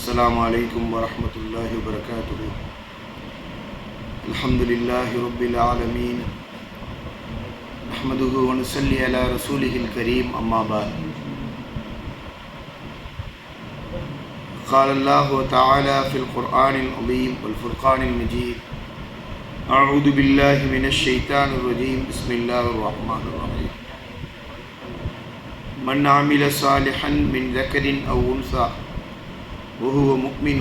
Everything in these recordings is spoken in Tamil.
السلام عليكم ورحمة الله وبركاته. الحمد لله رب العالمين، نحمده ونصلي على رسوله الكريم، أما بعد. قال الله تعالى في القرآن العظيم والفرقان المجيد: أعوذ بالله من الشيطان الرجيم، بسم الله الرحمن الرحيم. من عمل صالحا من ذكر أو أنثى وهو مؤمن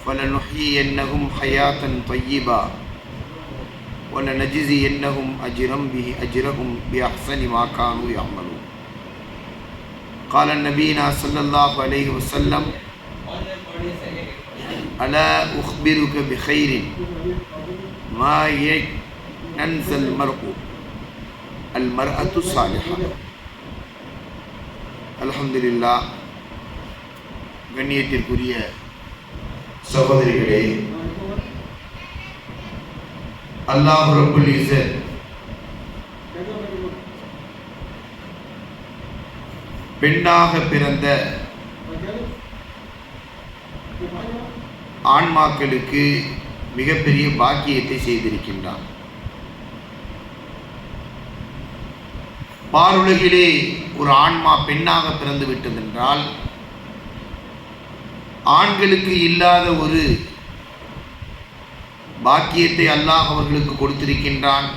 فلنحيينهم حياة طيبة ولنجزينهم أجرهم بأحسن ما كانوا يعملون. قال النبينا صلى الله عليه وسلم: ألا أخبرك بخير ما ينسى المرأة الصالحة. அல்ஹம்துலில்லாஹ். கண்ணியத்திற்குரிய சகோதரிகளே, அல்லாஹ் ரப்புல் இஸ்ஸத் பெண்ணாக பிறந்த ஆன்மாக்களுக்கு மிகப்பெரிய பாக்கியத்தை செய்திருக்கின்றான். பாருலகிலே ஒரு ஆன்மா பெண்ணாக பிறந்து விட்டதென்றால் ஆண்களுக்கு இல்லாத ஒரு பாக்கியத்தை அல்லாஹ் அவர்களுக்கு கொடுத்திருக்கின்றான்.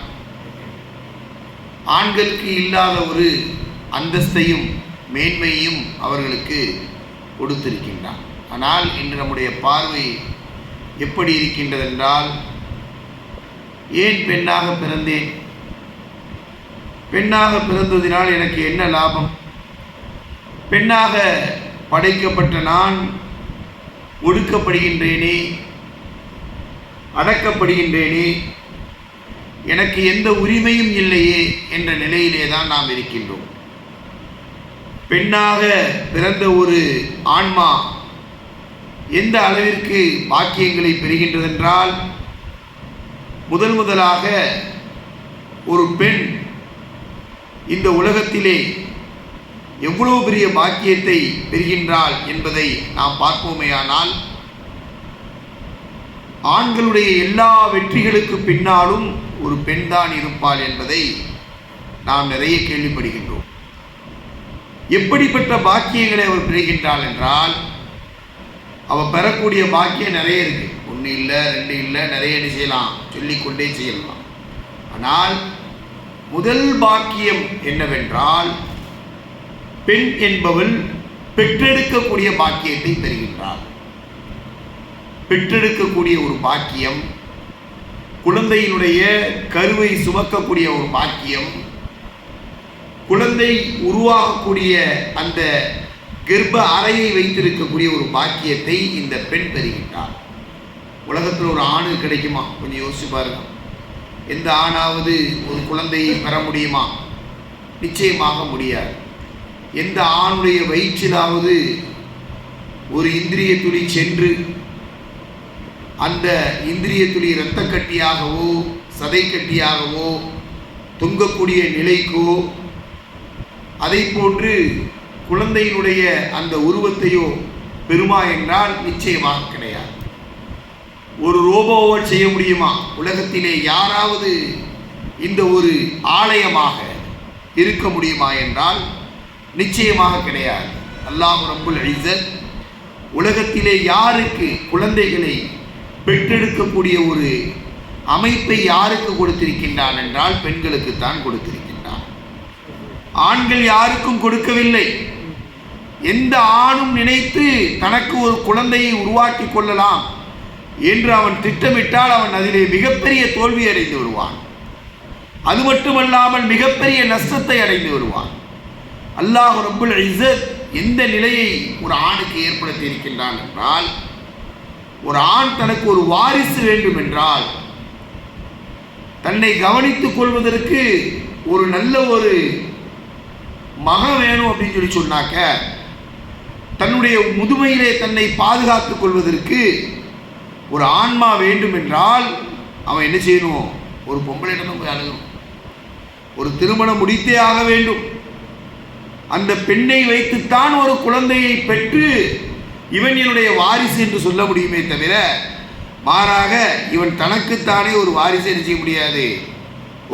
ஆண்களுக்கு இல்லாத ஒரு அந்தஸ்தையும் மேன்மையும் அவர்களுக்கு கொடுத்திருக்கின்றான். ஆனால் இன்று நம்முடைய பார்வை எப்படி இருக்கின்றதென்றால், ஏன் பெண்ணாக பிறந்தேன், பெண்ணாக பிறந்ததினால் எனக்கு என்ன லாபம், பெண்ணாக படைக்கப்பட்ட நான் ஒடுக்கப்படுகின்றேனே, அடக்கப்படுகின்றேனே, எனக்கு எந்த உரிமையும் இல்லையே என்ற நிலையிலே தான் நாம் இருக்கின்றோம். பெண்ணாக பிறந்த ஒரு ஆன்மா எந்த அளவிற்கு பாக்கியங்களை பெறுகின்றதென்றால், முதலாக ஒரு பெண் இந்த உலகத்திலே எவ்வளவு பெரிய பாக்கியத்தை பெறுகின்றாள் என்பதை நாம் பார்ப்போமேயானால், ஆண்களுடைய எல்லா வெற்றிகளுக்கு பின்னாலும் ஒரு பெண் தான் இருப்பாள் என்பதை நாம் நிறைய கேள்விப்படுகின்றோம். எப்படிப்பட்ட பாக்கியங்களை அவர் பெறுகின்றாள் என்றால், அவள் பெறக்கூடிய பாக்கியம் நிறைய இருக்கு. 1 இல்லை 2 இல்லை, நிறைய செய்யலாம், சொல்லிக்கொண்டே செய்யலாம். ஆனால் முதல் பாக்கியம் என்னவென்றால், பெண் என்பவள் பெற்றெடுக்கக்கூடிய பாக்கியத்தை பெறுகின்றாள். பெற்றெடுக்கக்கூடிய ஒரு பாக்கியம், குழந்தையினுடைய கருவை சுமக்கக்கூடிய ஒரு பாக்கியம், குழந்தை உருவாகக்கூடிய அந்த கர்ப்ப அறையை வைத்திருக்கக்கூடிய ஒரு பாக்கியத்தை இந்த பெண் பெறுகின்றாள். உலகத்தில் ஒரு ஆணு கிடைக்குமா? கொஞ்சம் யோசிச்சு பாருங்க. எந்த ஆணாவது ஒரு குழந்தையை பெற முடியுமா? நிச்சயமாக முடியாது. எந்த ஆணுடைய வயிற்றிலாவது ஒரு இந்திரிய துளி சென்று அந்த இந்திரிய துளி இரத்த கட்டியாகவோ சதை கட்டியாகவோ தொங்கக்கூடிய நிலைக்கோ, அதை போன்று குழந்தையினுடைய அந்த உருவத்தையோ பெறுமா என்றால் நிச்சயமாக கிடையாது. ஒரு ரோபோவால் செய்ய முடியுமா? உலகத்திலே யாராவது இந்த ஒரு ஆலயமாக இருக்க முடியுமா என்றால் நிச்சயமாக கிடையாது. அல்லாஹ் ரப்புல் இஸ்ஸத் உலகத்திலே யாருக்கு குழந்தைகளை பெற்றெடுக்கக்கூடிய ஒரு அமைப்பை யாருக்கு கொடுத்திருக்கின்றான் என்றால் பெண்களுக்குத்தான் கொடுத்திருக்கின்றான். ஆண்கள் யாருக்கும் கொடுக்கவில்லை. எந்த ஆணும் நினைத்து தனக்கு ஒரு குழந்தையை உருவாக்கி கொள்ளலாம் என்று அவன் திட்டமிட்டால் அவன் அதிலே மிகப்பெரிய தோல்வி அடைந்து வருவான். அது மட்டுமல்லாமல் மிகப்பெரிய நஷ்டத்தை அடைந்து வருவான். அல்லாஹ் ரப்புல் இஸ்ஸத் எந்த நிலையை ஒரு ஆணுக்கு ஏற்படுத்தி இருக்கின்றான் என்றால், ஒரு ஆண் தனக்கு ஒரு வாரிசு வேண்டும் என்றால், தன்னை கவனித்துக் கொள்வதற்கு ஒரு நல்ல ஒரு மகன் வேணும் அப்படின்னு சொன்னாக்க, தன்னுடைய முதுமையிலே தன்னை பாதுகாத்துக் கொள்வதற்கு ஒரு ஆன்மா வேண்டும் என்றால் அவன் என்ன செய்யணும்? ஒரு பொம்பளையிடம் போய் அணுகணும். ஒரு திருமணம் முடித்தே ஆக வேண்டும். அந்த பெண்ணை வைத்துத்தான் ஒரு குழந்தையை பெற்று இவன் என்னுடைய வாரிசு என்று சொல்ல முடியுமே தவிர மாறாக இவன் தனக்குத்தானே ஒரு வாரிசை செய்ய முடியாது,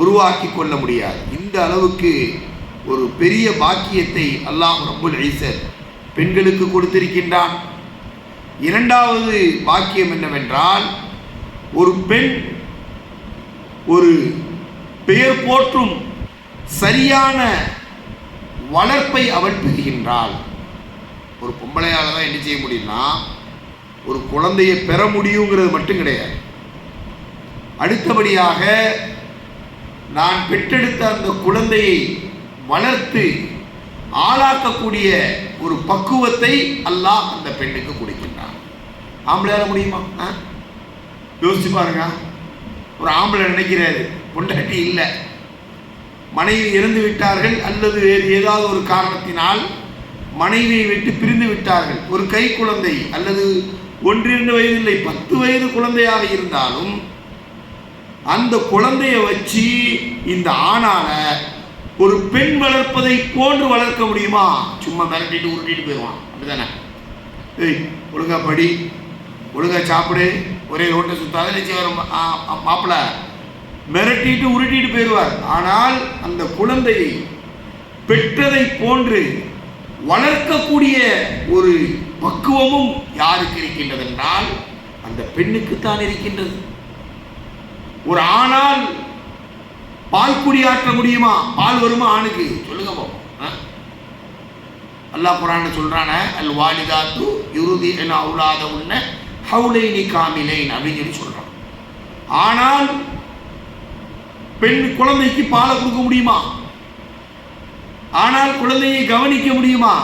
உருவாக்கி கொள்ள முடியாது. இந்த அளவுக்கு ஒரு பெரிய பாக்கியத்தை அல்லாஹ் ரப்புல் இஸ்ஸத் பெண்களுக்கு கொடுத்திருக்கின்றான். இரண்டாவது பாக்கியம் என்னவென்றால், ஒரு பெண் ஒரு பெயர் போற்றும் சரியான வளர்ப்பை அவள் பெறுகின்றாள். ஒரு பொம்பளையால் தான் என்ன செய்ய முடியும்னா ஒரு குழந்தையை பெற முடியுங்கிறது மட்டும் கிடையாது, அடுத்தபடியாக நான் பெற்றெடுத்த அந்த குழந்தையை வளர்த்து ஆளாக்கக்கூடிய ஒரு பக்குவத்தை அல்லாஹ் அந்த பெண்ணுக்கு கொடுக்கின்றான். ஆம்பளையால முடியுமா? யோசிச்சு பாருங்க. ஒரு ஆம்பளை நினைக்கிறாரு பொண்டாட்டி இல்லை, மனைவி இறந்து விட்டார்கள் அல்லது வேறு ஏதாவது ஒரு காரணத்தினால் மனைவியை விட்டு பிரிந்து விட்டார்கள், ஒரு கை குழந்தை அல்லது 1-2 வயது இல்லை 10 வயது குழந்தையாக இருந்தாலும் அந்த குழந்தையை வச்சு இந்த ஆணால ஒரு பெண் வளர்ப்பதை போன்று வளர்க்க முடியுமா? சும்மா மிரட்டிட்டு உருட்டிட்டு போயிடுவான். அப்படிதானே? ஒழுங்கா படி, ஒழுங்கா சாப்பிடு, ஒரே ரோட்டை சுத்தாத நிச்சயம் மாப்பிள்ள மிரட்டிட்டு உருட்டிட்டு போயிடுவார். ஆனால் அந்த குழந்தையை பெற்றதை போன்று வளர்க்கக்கூடிய ஒரு பக்குவமும் யாருக்கு இருக்கின்றது என்றால் அந்த பெண்ணுக்குத்தான் இருக்கின்றது. ஒரு ஆணால் பால் குடியாற்ற முடியுமா? பால் வருமா ஆணுக்கு? சொல்லுங்க பாப்போம். அல்லாஹ் குர்ஆன்ல சொல்றான, அல் வாலிதாத்து யுர்தின அவுலாதஹுன்ன ஹவுலைனி காமிலைன் அப்படின்னு சொல்றான். ஆனால் பெண் குழந்தைக்கு பாலை கொடுக்க முடியுமா? ஆனால் குழந்தையை கவனிக்க முடியுமா?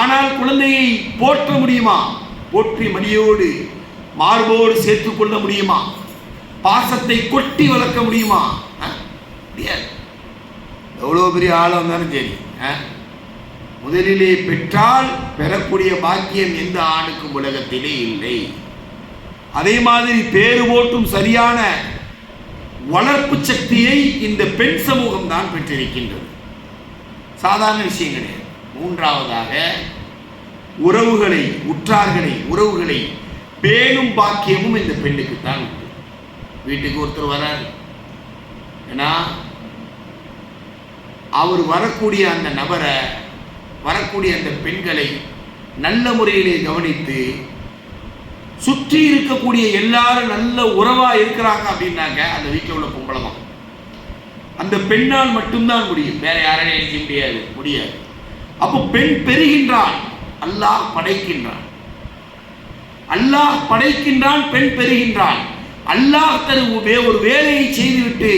ஆனால் குழந்தையை போற்ற முடியுமா? போற்றி மடியோடு மார்போடு சேர்த்துக் கொள்ள முடியுமா? பாசத்தை கொட்டி வளர்க்க முடியுமா? முடியாது. எவ்வளோ பெரிய ஆள் வந்தாலும் சரி, முதலிலே பெற்றால் பெறக்கூடிய பாக்கியம் எந்த ஆணுக்கும் உலகத்திலே இல்லை. அதே மாதிரி பேறு போட்டும் சரியான வளர்ப்பு சக்தியை இந்த பெண் சமூகம் தான் பெற்றிருக்கின்றது. சாதாரண விஷயம் கிடையாது. மூன்றாவதாக உறவுகளை, உற்றார்களை, உறவுகளை பேணும் பாக்கியமும் இந்த பெண்ணுக்குத்தான் உண்டு. வீட்டுக்கு ஒருத்தர் வரார், ஏன்னா அவர் வரக்கூடிய அந்த நபரை, வரக்கூடிய அந்த பெண்களை நல்ல முறையிலே கவனித்து சுற்றி இருக்கக்கூடிய எல்லாரும் நல்ல உறவா இருக்கிறாங்க அப்படின்னாங்க அந்த வீட்டில் உள்ள பொம்பளை தான். அந்த பெண்ணால் மட்டும்தான் முடியும், வேற யாரையும் நினைக்க முடியாது, முடியாது. அப்போ பெண் பெறுகின்றான், அல்லாஹ் படைக்கின்றான். அல்லாஹ் படைக்கின்றான், பெண் பெறுகின்றான். அல்லாஹ் ஒரு வேலையை செய்துவிட்டு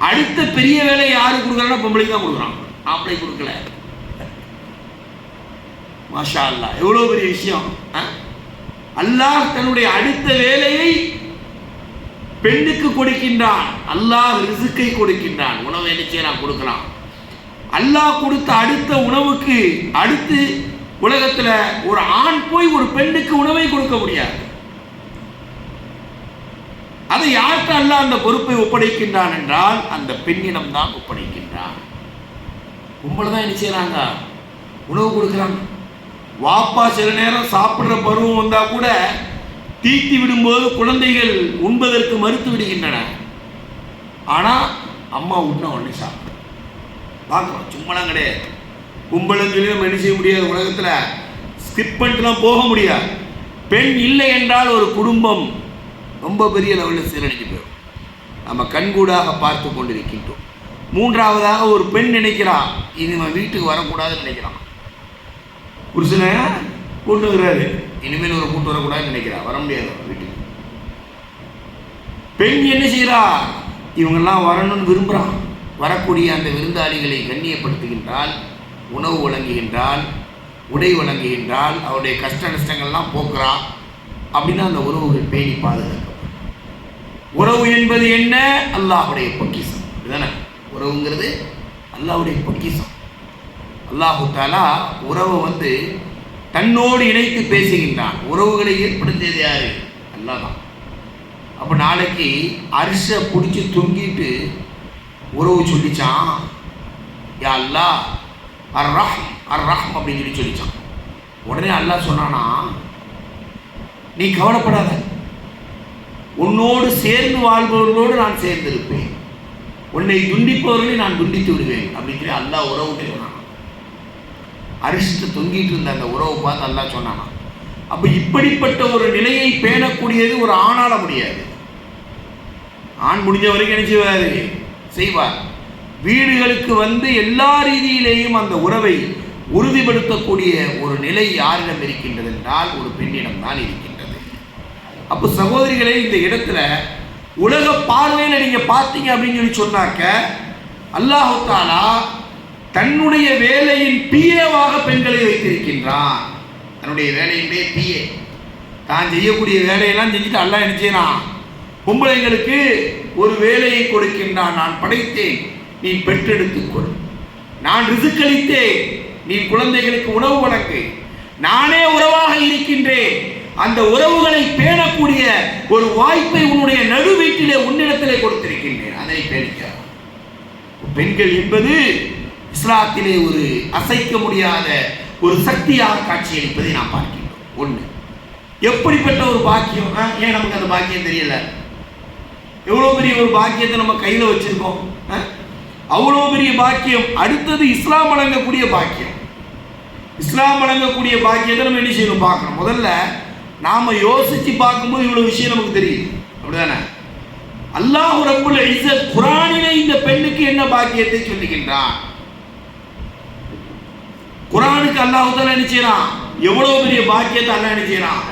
அடுத்த பெரிய வேலை யாரு கொடுக்குறான்னா பொம்பளைக்கு தான் கொடுக்குறான், ஆம்பளை கொடுக்கல. மாஷா அல்லாஹ், எவ்வளவு பெரிய விஷயம். அல்லாஹ் தன்னுடைய அடுத்த வேலையை பெண்ணுக்கு கொடுக்கின்றான். அல்லாஹ் ரிஸ்கை கொடுக்கின்றான், உணவை நிச்சயம் கொடுக்கலாம். அல்லாஹ் கொடுத்த அடுத்த உணவுக்கு அடுத்து உலகத்தில் ஒரு ஆண் போய் ஒரு பெண்ணுக்கு உணவை கொடுக்க முடியாது. அதை யாருக்கு அல்லாஹ் அந்த பொறுப்பை ஒப்படைக்கின்றான் என்றால் அந்த பெண்ணிடம் தான் ஒப்படைக்கின்றான். பொம்பளை தான் என்ன செய்யறாங்க, உணவு கொடுக்குறாங்க. வாப்பா சில நேரம் சாப்பிட்ற பருவம் வந்தால் கூட தீட்டி விடும்போது குழந்தைகள் உண்பதற்கு மறுத்து விடுகின்றன. ஆனால் அம்மா உண்ண உடனே சாப்பிடும். பார்க்கலாம், சும்மாலாம் கிடையாது. கும்பலன்னு சொல்லி நம்ம என்ன செய்ய முடியாது, உலகத்தில் ஸ்கிப் பண்ணிட்டுலாம் போக முடியாது. பெண் இல்லை என்றால் ஒரு குடும்பம் ரொம்ப பெரிய லெவலில் சீரழிஞ்சு போயிடும். நம்ம கண்கூடாக பார்த்து கொண்டிருக்கின்றோம். மூன்றாவதாக ஒரு பெண் நினைக்கிறான், இனி நம்ம வீட்டுக்கு வரக்கூடாதுன்னு நினைக்கிறான். புருஷனை கூட்டு வர்றாரு, இனிமேல் ஒரு கூட்டு வரக்கூடாதுன்னு நினைக்கிறான், வர முடியாது வீட்டுக்கு. பெண் என்ன செய்கிறா, இவங்கெல்லாம் வரணும்னு விரும்புகிறான். வரக்கூடிய அந்த விருந்தாளிகளை கண்ணியப்படுத்துகின்றால், உணவு வழங்குகின்றால், உடை வழங்குகின்றால், அவருடைய கஷ்ட நஷ்டங்கள்லாம் போக்குறான். அப்படின்னா அந்த உறவுகள் பேணி பாதுகாக்கப்படும். உறவு என்பது என்ன? அல்லாஹ்வுடைய பொக்கிஷம். இதுதானே உறவுங்கிறது, அல்லாஹ்வுடைய பொக்கிஷம். அல்லாஹு தஆலா உறவை தன்னோடு இணைத்து பேசுகின்றான். உறவுகளை ஏற்படுத்தியது யாரு? அல்லாஹ் தான். அப்போ நாளைக்கு அரிசை பிடிச்சி தொங்கிட்டு உறவு சொல்லிச்சான், யா அல்லாஹ் அர் ரஹ்ம் அப்படின்னு சொல்லிச்சான். உடனே அல்லாஹ் சொன்னானா, நீ கவலைப்படாத, உன்னோடு சேர்ந்து வாழ்பவர்களோடு நான் சேர்ந்திருப்பேன், உன்னை துண்டிப்பவர்களை நான் துண்டித்து விடுவேன் அப்படிங்கிற அல்லாஹ் உறவுட்டு சொன்னானா. அரிசிட்டு தொங்கிட்டு இருந்த அந்த உறவை பார்த்து அல்லாஹ் சொன்னானா. அப்போ இப்படிப்பட்ட ஒரு நிலையை பேணக்கூடியது ஒரு ஆணால முடியாது. ஆண் முடிஞ்ச வரைக்கும் என்ன செய்வார், செய்வார். வீடுகளுக்கு வந்து எல்லா ரீதியிலேயும் அந்த உறவை உறுதிப்படுத்தக்கூடிய ஒரு நிலை யாரிடம் இருக்கின்றது என்றால் ஒரு பெண்ணிடம் தான் இருக்கின்றது. அப்போ சகோதரிகளே, இந்த இடத்துல உலக பார்வையில் நீங்க பார்த்தீங்க அப்படின்னு சொல்லி சொன்னாக்க, அல்லாஹ் தஆலா தன்னுடைய வேலையின் பிஏவாக பெண்களை வைத்திருக்கின்றான். தன்னுடைய வேலையிலே பிஏ, தான் செய்யக்கூடிய வேலையெல்லாம் செஞ்சுட்டு அல்லாஹ் என்ன செய்யறான், பொம்பளைங்களுக்கு ஒரு வேலையை கொடுக்கின்றான். நான் படைத்தேன், நீ பெற்றெடுத்துக்கொள். நான் ரிசுக்களித்தேன், நீ குழந்தைகளுக்கு உணவு வழங்கு. நானே உறவாக இருக்கின்றேன், அந்த உறவுகளை பேணக்கூடிய ஒரு வாய்ப்பை உன்னுடைய நடு வீட்டிலே உன்னிடத்திலே கொடுத்திருக்கின்றேன், அதை பேணிக்க. பெண்கள் என்பது இஸ்லாத்திலே ஒரு அசைக்க முடியாத ஒரு சக்தியாக காட்சியளிப்பதை நாம் பார்க்கின்றோம். ஒன்று, எப்படிப்பட்ட ஒரு பாக்கியம். ஏன் நமக்கு அந்த பாக்கியம் தெரியல? எவ்வளோ பெரிய ஒரு பாக்கியத்தை நம்ம கையில் வச்சிருக்கோம், அவ்வளோ பெரிய பாக்கியம். அடுத்தது இஸ்லாம் வழங்கக்கூடிய பாக்கியம். இஸ்லாம் வழங்கக்கூடிய பாக்கியத்தை நம்ம என்ன செய்யணும் பார்க்கணும். முதல்ல நாம் யோசித்து பார்க்கும்போது இவ்வளோ விஷயம் நமக்கு தெரியுது, அப்படிதானே? அல்லாஹ் ரப்புல் இஸ்ஸத் குர்ஆனிலே இந்த பெண்ணுக்கு என்ன பாக்கியத்தை சொல்லுகின்றான். குர்ஆனுக்கு அல்லாஹ் தஆலா என்ன செய்றான், எவ்வளவு பெரிய பாக்கியத்தை அல்லாஹ் என்ன செய்றான்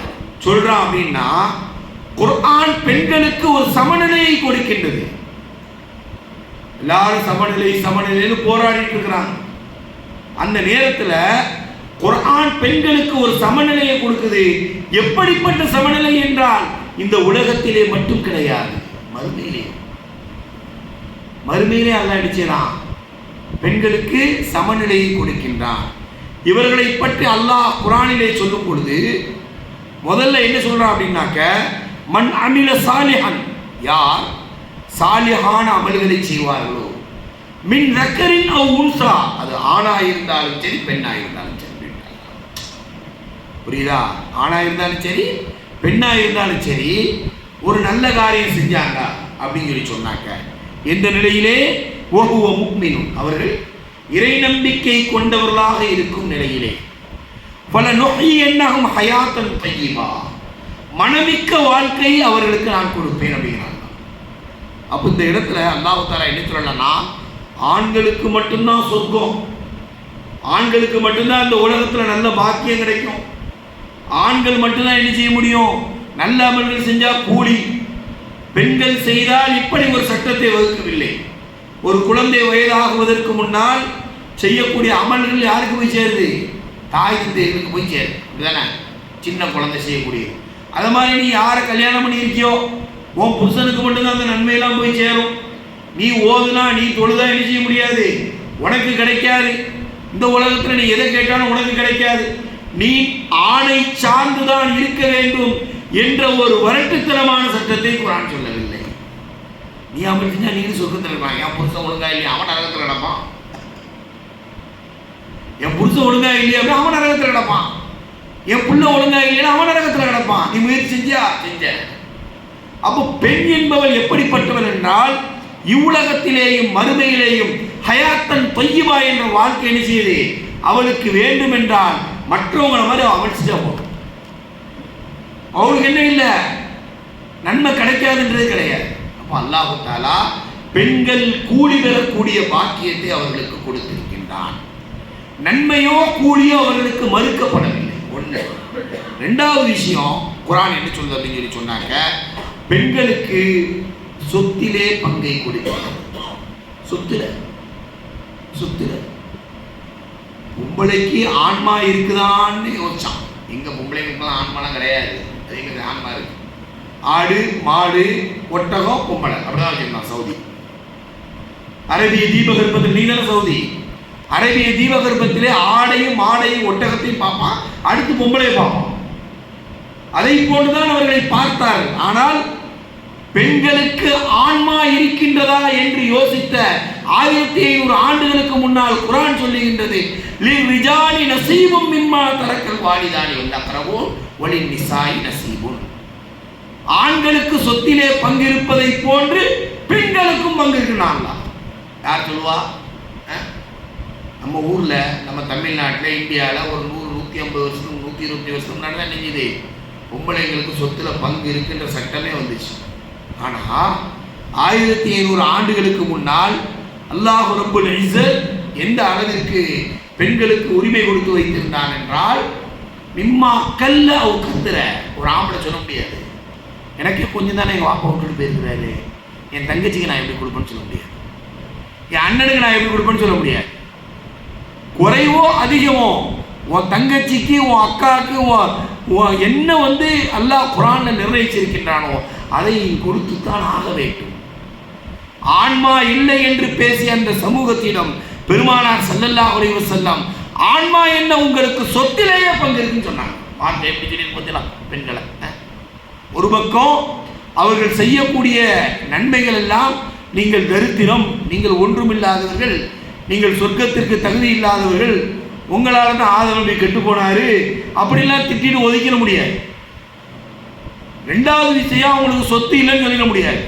சொல்றான் அப்படின்னா, குர்ஆன் பெண்களுக்கு ஒரு சமநிலையை கொடுக்கின்றது. எல்லாரும் சமநிலைன்னு போராடிட்டு இருக்கிறாங்க. அந்த நேரத்தில் குர்ஆன் பெண்களுக்கு ஒரு சமநிலையை கொடுக்குது. எப்படிப்பட்ட சமநிலை என்றால் இந்த உலகத்திலே மட்டும் கிடையாது, மறுமையிலே அல்லாஹ் அடிச்சான் பெண்களுக்கு சமநிலையை கொடுக்கின்றான். இவர்களை பற்றி அல்லாஹ் குர்ஆனிலே சொல்லும் பொழுது முதல்ல என்ன சொல்றான் அப்படின்னாக்க, மன் அமில சாலிஹன், யார் சாலிஹான அமல்களை செய்வார்களோ, மின் ரக்கரின் அவ் உன்சா, அது ஆணா இருந்தாலும் சரி பெண்ணா இருந்தாலும் சரி. புரியுதா? ஆணா இருந்தாலும் சரி பெண்ணா இருந்தாலும் சரி, ஒரு நல்ல காரியம் செஞ்சாங்க அப்படின்னு சொல்லி சொன்னாக்க, எந்த நிலையிலே, வஹுவ முஃமினுன், அவர்கள் இறை நம்பிக்கை கொண்டவர்களாக இருக்கும் நிலையிலே, ஃபலனுஹ்யியன்னஹும் ஹயாத்தன் தய்யிபா, மனமிக்க வாழ்க்கை அவர்களுக்கு நான் கொடுப்பேன் அப்படிங்கிறாங்க. அப்போ இந்த இடத்துல அல்லாஹ் தஆலா என்ன சொல்லலன்னா, ஆண்களுக்கு மட்டும்தான் சொர்க்கம், ஆண்களுக்கு மட்டும்தான் இந்த உலகத்தில் நல்ல பாக்கியம் கிடைக்கும், ஆண்கள் மட்டும்தான் என்ன செய்ய முடியும், நல்ல அமல்கள் செஞ்சா கூலி, பெண்கள் செய்தால் இப்படி ஒரு சட்டத்தை வகுக்கவில்லை. ஒரு குழந்தை வயதாகுவதற்கு முன்னால் செய்யக்கூடிய அமல்கள் யாருக்கு போய் சேருது, தாய் தந்தைகளுக்கு போய் சேருது, அப்படிதானே? சின்ன குழந்தை செய்யக்கூடியது. அது மாதிரி நீ யாரை கல்யாணம் பண்ணி இருக்கியோ உன் புருஷனுக்கு மட்டும்தான் அந்த நன்மையெல்லாம் போய் சேரும். நீ ஓதுனா நீ தொழுதா என்ன செய்ய முடியாது, உனக்கு கிடைக்காது. இந்த உலகத்தில் நீ எதை கேட்டாலும் உனக்கு கிடைக்காது. நீ ஆணை சார்ந்துதான் இருக்க வேண்டும் என்ற ஒரு வரட்டுத்தனமான சட்டத்தை குர்ஆன் சொல்லவில்லை. நீ அப்படி செஞ்சா நீ சொர்க்கத்தில் இருப்பான். என் புருஷன் ஒழுங்கா இல்லையா அவன் நரகத்தில் கிடப்பான், என் புருஷன் ஒழுங்கா இல்லையா அப்படி அவன் நரகத்தில் கிடப்பான், என் புள்ள ஒழுங்கா இல்லையா அவன் நரகத்தில் கிடப்பான். நீ முயற்சி செஞ்ச. அப்போ பெண் என்பவள் எப்படிப்பட்டவள் என்றால், இவ்வுலகத்திலேயும் மறுமையிலேயும் ஹயாத்தன் தொய்யிபா என்ற வாழ்க்கை என்ன செய்யுது அவளுக்கு வேண்டும் என்றால், மற்றவங்களை மாதிரி அவள் செஞ்சா போதும். அவளுக்கு என்ன இல்லை, நன்மை கிடைக்காதுன்றது கிடையாது. அப்போ அல்லாஹ் தஆலா பெண்கள் கூலி பெறக்கூடிய பாக்கியத்தை அவர்களுக்கு கொடுத்திருக்கின்றான். நன்மையோ கூலியோ அவர்களுக்கு மறுக்கப்படவில்லை. ஒன்று. ரெண்டாவது விஷயம், குர்ஆன் என்ன சொல்லுது அப்படின்னு சொல்லி சொன்னாங்க, பெண்களுக்கு சொத்திலே பங்கை கொடுக்கிறது. சொத்துல பொம்பளைக்கு ஆன்மா இருக்குதான்னு யோசிச்சான். எங்க பொம்பளைங்களுக்குலாம் ஆன்மாலாம் கிடையாது, எங்களுக்கு ஆன்மா இருக்கு. ஆடு மாடு ஒட்டகம் பொம்பளை அப்படிதான் வச்சிருந்தான் சவுதி. அரேபிய தீபகற்பத்தில், நீ தானே சவுதி, அரேபிய தீபகற்பத்திலே ஆடையும் மாடையும் ஒட்டகத்தையும் பார்ப்பான், அடுத்து பொம்பளையை பார்ப்பான். அதை போன்றுதான் அவர்களை பார்த்தார்கள். ஆனால் பெண்களுக்கு ஆன்மா இருக்கின்றதா என்று யோசித்த 1500 ஆண்டுகளுக்கு முன்னால் குர்ஆன் சொல்லுகின்றது, லிர்ரிஜாலி நஸீபும் மிம்மா தரக்கல் வாலிதானி வல் வலின்னிசாஇ நஸீபுன். ஆண்களுக்கு சொத்திலே பங்கு இருப்பதை போன்று பெண்களுக்கும் பங்கு இருக்குனாங்களா? யார் சொல்லுவா? நம்ம ஊர்ல, நம்ம தமிழ்நாட்டில், இந்தியாவில் ஒரு 100 150 வருஷம் 120 வருஷம் முன்னாடி தான் நினைஞ்சது பொம்பளைங்களுக்கு சொத்துல பங்கு இருக்குன்ற சட்டமே வந்துச்சு. ஆனால் 1500 ஆண்டுகளுக்கு முன்னால் அல்லாஹ் ரப்புல் இஸ்ஸத் எந்த அளவிற்கு பெண்களுக்கு உரிமை கொடுத்து வைத்திருந்தான் என்றால், மிம்மா கல்ல அவ கத்துற ஒரு ஆம்பளை சொல்ல முடியாது, எனக்கே கொஞ்சம் தானே எங்கள் வாப்பா விட்டுட்டு போயிருக்கிறாரு, என் தங்கச்சிக்கு நான் எப்படி கொடுப்பேன்னு சொல்ல முடியாது, என் அண்ணனுக்கு நான் எப்படி கொடுப்பேன்னு சொல்ல முடியாது. குறைவோ அதிகமோ உன் தங்கச்சிக்கு உன் அக்காவுக்கு என்ன அல்லாஹ் குர்ஆன்ல நிர்ணயிச்சிருக்கின்றானோ அதை கொடுத்துத்தான் ஆக வேண்டும். ஆன்மா இல்லை என்று பேசிய அந்த சமூகத்திடம் பெருமானார் ஸல்லல்லாஹு அலைஹி வஸல்லம் ஆன்மா என்ன, உங்களுக்கு சொத்திலேயே பங்கு இருக்குன்னு சொன்னாங்க. வார்த்தை எப்படி சொல்லி பார்த்தீங்களா? பெண்களை ஒரு பக்கம் அவர்கள் செய்யக்கூடிய நன்மைகள் எல்லாம், நீங்கள் தரித்திரம், நீங்கள் ஒன்றுமில்லாதவர்கள், நீங்கள் சொர்க்கத்திற்கு தகுதி இல்லாதவர்கள், உங்களால் தான் ஆதரவு கெட்டு போனாரு அப்படிலாம் திட்டிட்டு ஒதுக்கிட முடியாது. ரெண்டாவது விஷயம், அவங்களுக்கு சொத்து இல்லைன்னு சொல்லிட முடியாது.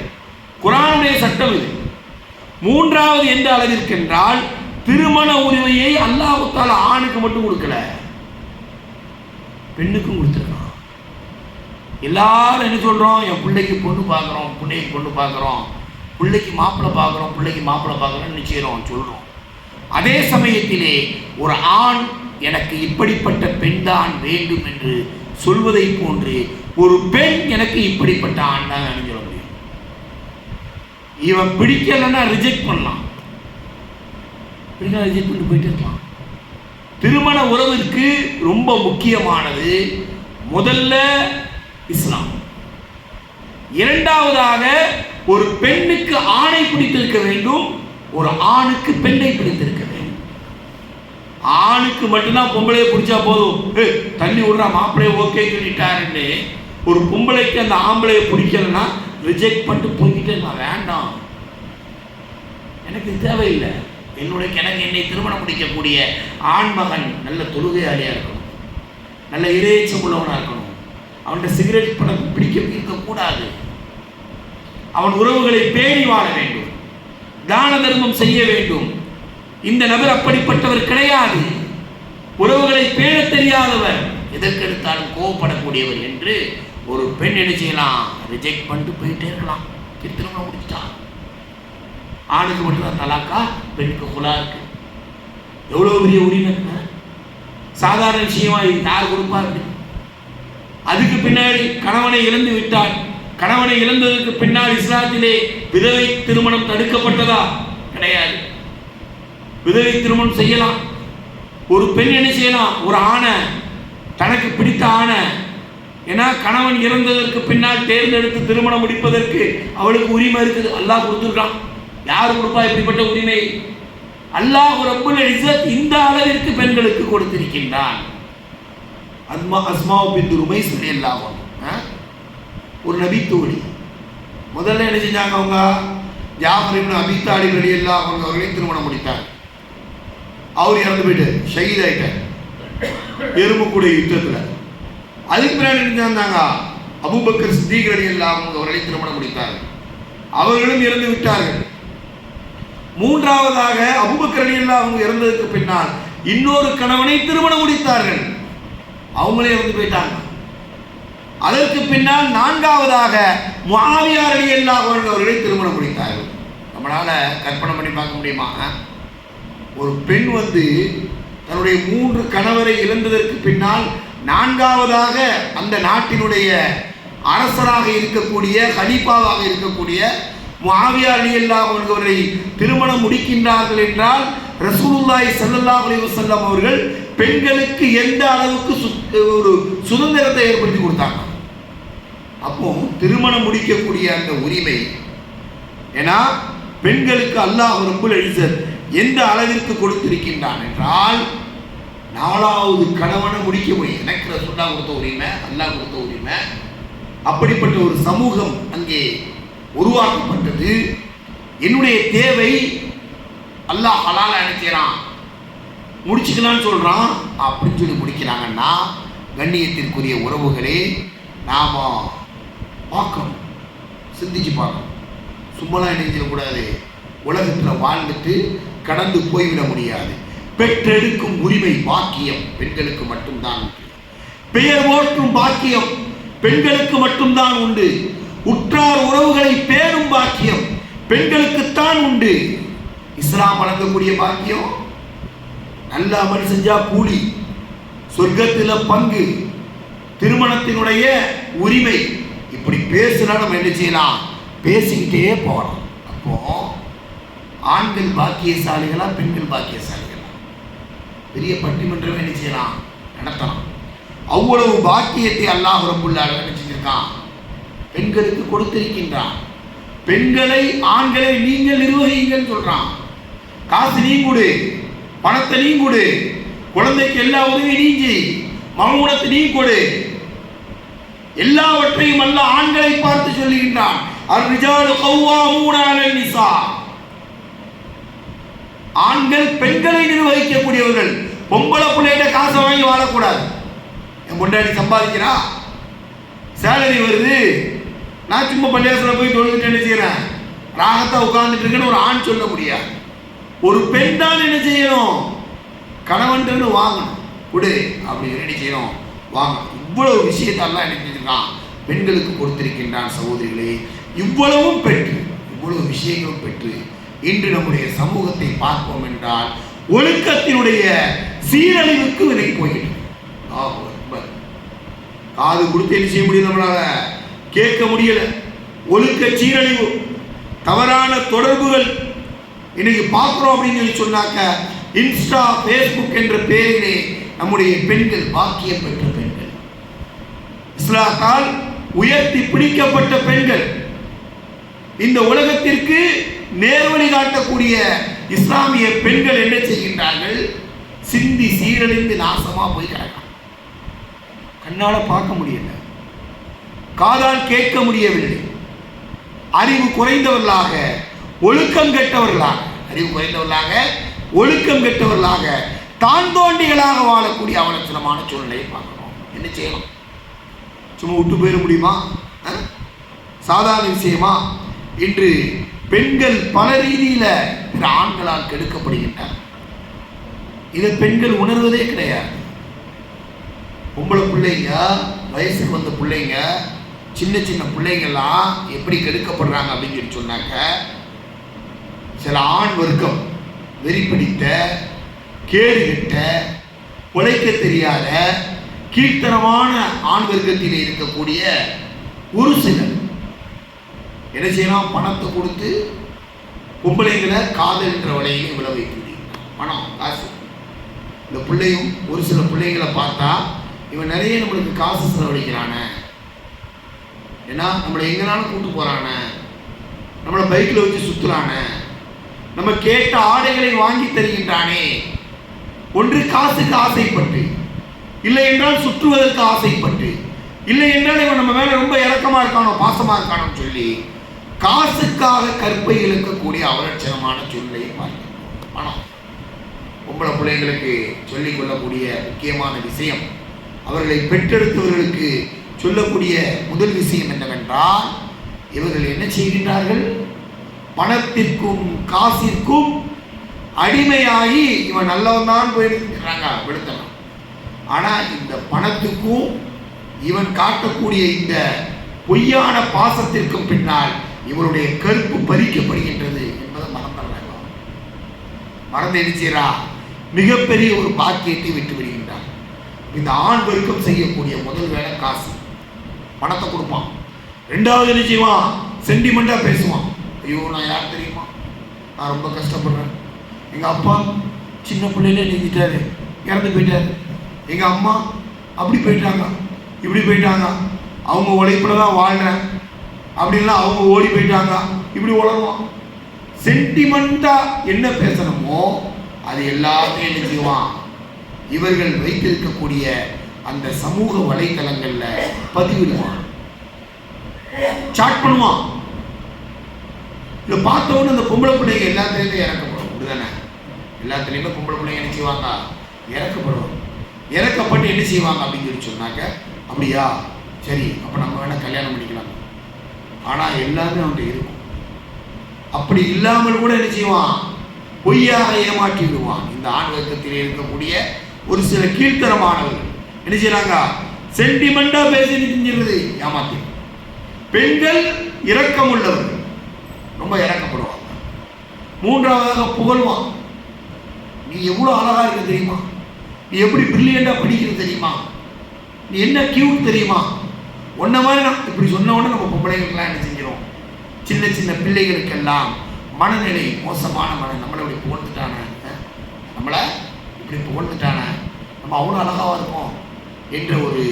குர்ஆனுடைய சட்டம் இது. மூன்றாவது எந்த அளவிற்கு என்றால், திருமண உரிமையை அல்லாஹ் தஆலா ஆணுக்கு மட்டும் கொடுக்கல, பெண்ணுக்கும் கொடுத்துருக்கான். எல்லாரும் என்ன சொல்றோம்? என் பிள்ளைக்கு பொண்ணு பார்க்குறோம், பிள்ளைக்கு பொண்ணு பார்க்குறோம், பிள்ளைக்கு மாப்பிள்ளை பார்க்குறோம், பிள்ளைக்கு மாப்பிள்ளை பார்க்குறோம்னு நிச்சயம் சொல்றோம். அதே சமயத்திலே ஒரு ஆண் எனக்கு இப்படிப்பட்ட பெண் தான் வேண்டும் என்று சொல்வதை போன்று ஒரு பெண் எனக்கு இப்படிப்பட்ட ஆண் தான் சொல்ல முடியும். இவன் பிடிக்கலன்னா ரிஜெக்ட் பண்ணலாம், ரிஜெக்ட் பண்ணி போயிட்டு இருக்கலாம். திருமண உறவிற்கு ரொம்ப முக்கியமானது முதல்ல இஸ்லாம், இரண்டாவதாக ஒரு பெண்ணுக்கு ஆணை பிடித்திருக்க வேண்டும், ஒரு ஆணுக்கு பெண்ணை பிடித்திருக்க வேண்டும். ஆணுக்கு மட்டும்தான் பொம்பளையை பிடிச்சா போதும், தள்ளி விடுறா மாப்பிள்ளைய ஓகே சொல்லிட்டாருன்னு, ஒரு பொம்பளைக்கு அந்த ஆம்பளையை பிடிக்கலன்னா ரிஜெக்ட் பண்ணிட்டு போய்கிட்டே நான் வேண்டாம், எனக்கு தேவையில்லை, எனக்கு என்னை திருமணம் முடிக்கக்கூடிய ஆண்மகன் நல்ல தொழுகையாளியாக இருக்கணும், நல்ல இறைச்சம் உள்ளவனாக இருக்கணும், அவன்கிட்ட சிகரெட் படம் பிடிக்க இருக்கக்கூடாது, அவன் உறவுகளை பேணி வாழ வேண்டும், தான தர்மம் செய்ய வேண்டும். இந்த நபர் அப்படிப்பட்டவர் கிடையாது, உறவுகளை பேண தெரியாதவர், எதற்கெடுத்தாலும் கோவப்படக்கூடியவர் என்று ஒரு பெண் என்ன செய்யலாம்? ரிஜெக்ட் பண்ணிட்டு போயிட்டே இருக்கலாம். திருமணம் முடிச்சுட்டான். ஆணுக்கு மட்டும்தான் தலாக்கா, பெண்ணுக்கு குலா இருக்கு. எவ்வளோ பெரிய உரிமை! சாதாரண விஷயமா யார் கொடுப்பாரு? அதுக்கு பின்னாடி கணவனை இழந்து விட்டால், கணவனை இழந்ததற்கு பின்னால் இஸ்லாத்திலே விதவை திருமணம் தடுக்கப்பட்டதா? கிடையாது. விதவை திருமணம் செய்யலாம். ஒரு பெண் என்ன செய்யலாம்? ஒரு ஆணை, தனக்கு பிடித்த ஆணை, ஏன்னா கணவன் இறந்ததற்கு பின்னால் தேர்ந்தெடுத்து திருமணம் முடிப்பதற்கு அவளுக்கு உரிமை இருக்குது. அல்லாஹ் கொடுத்துருக்கான். யார் கொடுப்பா இப்படிப்பட்ட உரிமை? அல்லாஹ் ரப்புல் இஸ்ஸத் இந்த அளவிற்கு பெண்களுக்கு கொடுத்திருக்கின்றான். அஸ்மா பின்த் உமைஸ் ரலியல்லாஹு அன்ஹா ஒரு நபி தோழி. முதல்ல என்ன செஞ்சாங்க? அவங்க ஜாஃபர் இப்னு அபீ தாலிப் ரலியல்லாஹு அன்ஹு அவர்களை திருமணம் முடித்தார். அவர் இறந்து போயிட்டார், ஷஹீத் ஆயிட்டார் எறும்புக்குடைய யுத்தத்தில். அதுக்கு பின்னாடி என்ன செஞ்சாங்க? அபூபக்கர் சித்தீக் ரலியல்லாஹு அன்ஹு அவர்களை திருமணம் முடித்தார்கள். அவர்களும் இறந்து விட்டார்கள். மூன்றாவதாக அபூபக்கர் ரலியல்லாஹு அன்ஹு இறந்ததற்கு பின்னால் இன்னொரு கணவனை திருமணம் முடித்தார்கள். அவங்களே இறந்து போயிட்டாங்க. அதற்கு பின்னால் நான்காவதாக முஆவியா ரலியல்லாஹு அன்ஹு அவர்களை திருமணம் முடித்தார்கள். நம்மளால கற்பனை பண்ணி பார்க்க முடியுமா? ஒரு பெண் தன்னுடைய 3 கணவரை இழந்ததற்கு பின்னால் நான்காவதாக அந்த நாட்டினுடைய அரசராக இருக்கக்கூடிய, கலீஃபாவாக இருக்கக்கூடிய முஆவியா ரலியல்லாஹு அன்ஹு அவர்களை திருமணம் முடிக்கின்றார்கள் என்றால், ரசூலுல்லாஹி ஸல்லல்லாஹு அலைஹி வஸல்லம் அவர்கள் பெண்களுக்கு எந்த அளவுக்கு ஒரு சுதந்திரத்தை ஏற்படுத்தி கொடுத்தாங்க. அப்போ திருமணம் முடிக்கக்கூடிய அந்த உரிமை, ஏன்னா பெண்களுக்கு அல்லாஹ் ரப்புல் இஸ்ஸத் எந்த அளவிற்கு கொடுத்திருக்கின்றான் என்றால், 4வது கணவனை முடிக்க முடியும். எனக்கு ரசூலுல்லாஹ் கொடுத்த உரிமை, அல்லாஹ் கொடுத்த உரிமை. அப்படிப்பட்ட ஒரு சமூகம் அங்கே உருவாக்கப்பட்டது. என்னுடைய தேவை அல்லாஹ் ஹலாலா நினைக்கிறான், முடிச்சுக்கலான்னு சொல்றான் அப்படின்னு சொல்லி முடிக்கிறாங்கன்னா, கண்ணியத்திற்குரிய உறவுகளே, நாம பார்க்கணும், சிந்திச்சு பார்க்கணும். சும்மாலாம் நினைச்சிடக்கூடாது. உலகத்தில் வாழ்ந்துட்டு கடந்து போய்விட முடியாது. பெற்றெடுக்கும் உரிமை பாக்கியம் பெண்களுக்கு மட்டும்தான் உண்டு. பெயர் போற்றும் பாக்கியம் பெண்களுக்கு மட்டும்தான் உண்டு. உற்றார் உறவுகளை பேணும் பாக்கியம் பெண்களுக்குத்தான் உண்டு. இஸ்லாம் வழங்கக்கூடிய பாக்கியம், நல்ல அமல் செஞ்சா கூலி, சொர்க்கத்தில் பங்கு, திருமணத்தினுடைய உரிமை. இப்படி பேசினா நம்ம என்ன செய்யலாம்? பேசிக்கிட்டே போகலாம். அப்போ ஆண்கள் பாக்கியசாலிகளா, பெண்கள் பாக்கியசாலிகளா? பெரிய பட்டிமன்றம் என்ன செய்யலாம்? நடத்தலாம். அவ்வளவு பாக்கியத்தை அல்லாஹ் ரப்புல் ஆலமீன் செஞ்சிருக்கான், பெண்களுக்கு கொடுத்திருக்கின்றான். பெண்களை ஆண்களை நீங்கள் நிர்வகிங்கள் சொல்றான். காசு நீ கொடு, பணத்தை நீ கொடு, குழந்தைக்கு எல்லா உதவியும் நீ செய், மகனுக்கு நீ கொடு, எல்லாவற்றையும் அல்ல ஆண்களை பார்த்து சொல்லுகின்றான். அர்-ரிஜாலு கவ்வாமூன அலன் நிசா. ஆண்கள் பெண்களை நிர்வகிக்கக்கூடியவர்கள். பொம்பளை பிள்ளைகிட்ட காசை வாங்கி வாழக்கூடாது. என் பொண்டாட்டி சம்பாதிக்கிறா, சேலரி வருது, நான் சும்மா பள்ளியாசல போய் தொழுதுட்டு என்ன செய்யறேன், ராகத்தா உட்கார்ந்துட்டு இருக்கேன்னு ஒரு ஆண் சொல்ல முடியாது. ஒரு பெண் தான் என்ன செய்யணும்? கணவன் வாங்கணும், கொடு அப்படி என்ன செய்யணும்? வாங்கணும். இவ்வளவு விஷயத்தெல்லாம் என்ன செஞ்சிருக்கான்? பெண்களுக்கு கொடுத்திருக்கின்றான். சகோதரிகளே, இவ்வளவும் பெற்று, இவ்வளவு விஷயங்களும் பெற்று இன்று நம்முடைய சமூகத்தை பார்ப்போம் என்றால் ஒழுக்கத்தினுடைய சீரழிவுக்கு விலை போயிட்டு காது கொடுத்து என்ன செய்ய முடியல, நம்மளால கேட்க முடியல. ஒழுக்க சீரழிவு, தவறான தொடர்புகள் இன்னைக்கு பார்க்கிறோம் அப்படின்னு சொல்லி சொன்னாக்க, இன்ஸ்டா, பேஸ்புக் என்ற பெயரிலே நம்முடைய பெண்கள் பாக்கியம் பெற்ற பெண்கள், இஸ்லாத்தால் உயர்த்தி பிடிக்கப்பட்ட பெண்கள், இந்த உலகத்திற்கு நேர்வழி காட்டக்கூடிய இஸ்லாமிய பெண்கள் என்ன செய்கின்றார்கள்? சிந்தி சீரழிந்து நாசமா போய் கிடக்கும். கண்ணால பார்க்க முடியல, காதால் கேட்க முடியவில்லை. அறிவு குறைந்தவர்களாக, ஒழுக்கம் கெட்டவர்களாக, அறிவு குறைந்தவர்களாக, ஒழுக்கம் கெட்டவர்களாக, தான் தோண்டிகளாக வாழக்கூடிய அவலட்சணமான சூழ்நிலையை பார்க்கிறோம். என்ன செய்யணும்? சும்மா விட்டு போயிட முடியுமா? சாதாரண விஷயமா? இன்று பெண்கள் பல ரீதியில பிற ஆண்களால் கெடுக்கப்படுகின்றனர். இதை பெண்கள் உணர்வதே கிடையாது. பொம்பளை பிள்ளைங்க, வயசுக்கு வந்த பிள்ளைங்க, சின்ன சின்ன பிள்ளைங்கள்லாம் எப்படி கெடுக்கப்படுறாங்க அப்படின்னு சொல்லி சொன்னாக்க, சில ஆண் வர்க்கம், வெறி பிடித்த, கேடு கெட்ட, உழைக்க தெரியாத, கீழ்த்தனமான ஆண் வர்க்கத்தில் இருக்கக்கூடிய ஒரு சிலர் என்ன செய்யலாம்? பணத்தை கொடுத்து பொம்பளைங்களை காதல்ன்ற வலையிலே விழ வைக்க முடியும். பணம், காசு. இந்த பிள்ளையும் ஒரு சில பிள்ளைங்களை பார்த்தா, இவன் நிறைய நம்மளுக்கு காசு செலவழிக்கிறானே, ஏன்னா நம்மளை எங்கனாலும் கூட்டு போறானே, நம்மளை பைக்கில் வச்சு சுற்றுறானே, நம்ம கேட்ட ஆடைகளை வாங்கி தருகின்றானே, ஒன்று காசுக்கு ஆசைப்பட்டு, இல்லை என்றால் சுற்றுவதற்கு ஆசைப்பட்டு, இல்லை என்றால் இவன் நம்ம மேலே ரொம்ப இறக்கமா இருக்கானோ, பாசமா இருக்கானோன்னு சொல்லி காசுக்காக கற்பை இழுக்கக்கூடிய அவலட்சணமான சூழ்நிலையை பார்க்கிறோம். பணம். பொம்பளை பிள்ளைங்களுக்கு சொல்லிக் கொள்ளக்கூடிய முக்கியமான விஷயம், அவர்களை பெற்றெடுத்தவர்களுக்கு சொல்லக்கூடிய முதல் விஷயம் என்னவென்றால், இவர்கள் என்ன செய்கின்றார்கள்? பணத்திற்கும் காசிற்கும் அடிமையாகி இவன் நல்லவன் தான் போயிருக்கிறாங்க, விழுத்தலாம். ஆனால் இந்த பணத்துக்கும் இவன் காட்டக்கூடிய இந்த பொய்யான பாசத்திற்கும் பின்னால் இவருடைய கருப்பு பறிக்கப்படுகின்றது என்பதை மறந்துடுறாங்க. மறந்து என்ன செய்யறா? மிகப்பெரிய ஒரு பாக்கியத்தை விட்டு விடுகின்றார். இந்த ஆண் வர்க்கம் செய்யக்கூடிய முதல் வேலை காசு, பணத்தை கொடுப்பான். ரெண்டாவது என்ன செய்வான்? சென்டிமெண்டா பேசுவான். ஐயோ, நான் யார் தெரியுமா, நான் ரொம்ப கஷ்டப்படுறேன், எங்க அப்பா சின்ன பிள்ளையிலே நீங்கிட்டாரு, இறந்து போயிட்டாரு, எங்க அம்மா அப்படி போயிட்டாங்க, இப்படி போயிட்டாங்க, அவங்க உழைப்புல தான் வாழ்றேன் அப்படின்லாம், அவங்க ஓடி போயிட்டாங்க, இப்படி உலகம். சென்டிமெண்டா என்ன பேசணுமோ அது எல்லாத்தையும் என்ன செய்வான்? இவர்கள் வைத்திருக்கக்கூடிய அந்த சமூக வலைத்தளங்கள்ல பதிவிடுவான், சாட் பண்ணுவான். இதை பார்த்தவொன்னு அந்த பொம்பளை பிள்ளைங்க எல்லாத்துலேயுமே இறக்கப்படும். அப்படிதானே? எல்லாத்துலேயுமே பொம்பளை பிள்ளைங்க என்ன செய்வாங்க? இறக்கப்படும். இறக்கப்பட்டு என்ன செய்வாங்க அப்படின்னு சொல்லி சொன்னாக்க, அப்படியா சரி அப்போ நம்ம வேணால் கல்யாணம் பண்ணிக்கலாம். ஆனால் எல்லாமே அவன்கிட்ட இருக்கும். அப்படி இல்லாமல் கூட என்ன செய்வான்? பொய்யாக ஏமாற்றி விடுவான். இந்த ஆண் வர்க்கத்தில் இருக்கக்கூடிய ஒரு சில கீழ்த்தரமானவர்கள் என்ன செய்யறாங்க? சென்டிமெண்டா பேசி செஞ்சிருது, ஏமாத்தி. பெண்கள் இரக்கம் உள்ளவர்கள், ரொம்ப இறக்கப்படுவாங்க. மூன்றாவதாக புகழ்வான். நீ எவ்வளவு அழகா இருக்க தெரியுமா? நீ எப்படி பிரில்லியண்டா படிக்கிறது தெரியுமா? நீ என்ன கியூட் தெரியுமா? ஒன்ன மாதிரி நான் இப்படி சொன்ன உடனே நம்ம பொம்பளைகளுக்கெல்லாம் என்ன செஞ்சிடும்? சின்ன சின்ன பிள்ளைகளுக்கெல்லாம் மனநிலை மோசமான நம்மளை இப்படி புகழ்ந்துட்டான, நம்மளை இப்படி புகழ்ந்துட்டான, நம்ம அவ்வளோ அழகாக இருக்கோம் என்ற ஒரு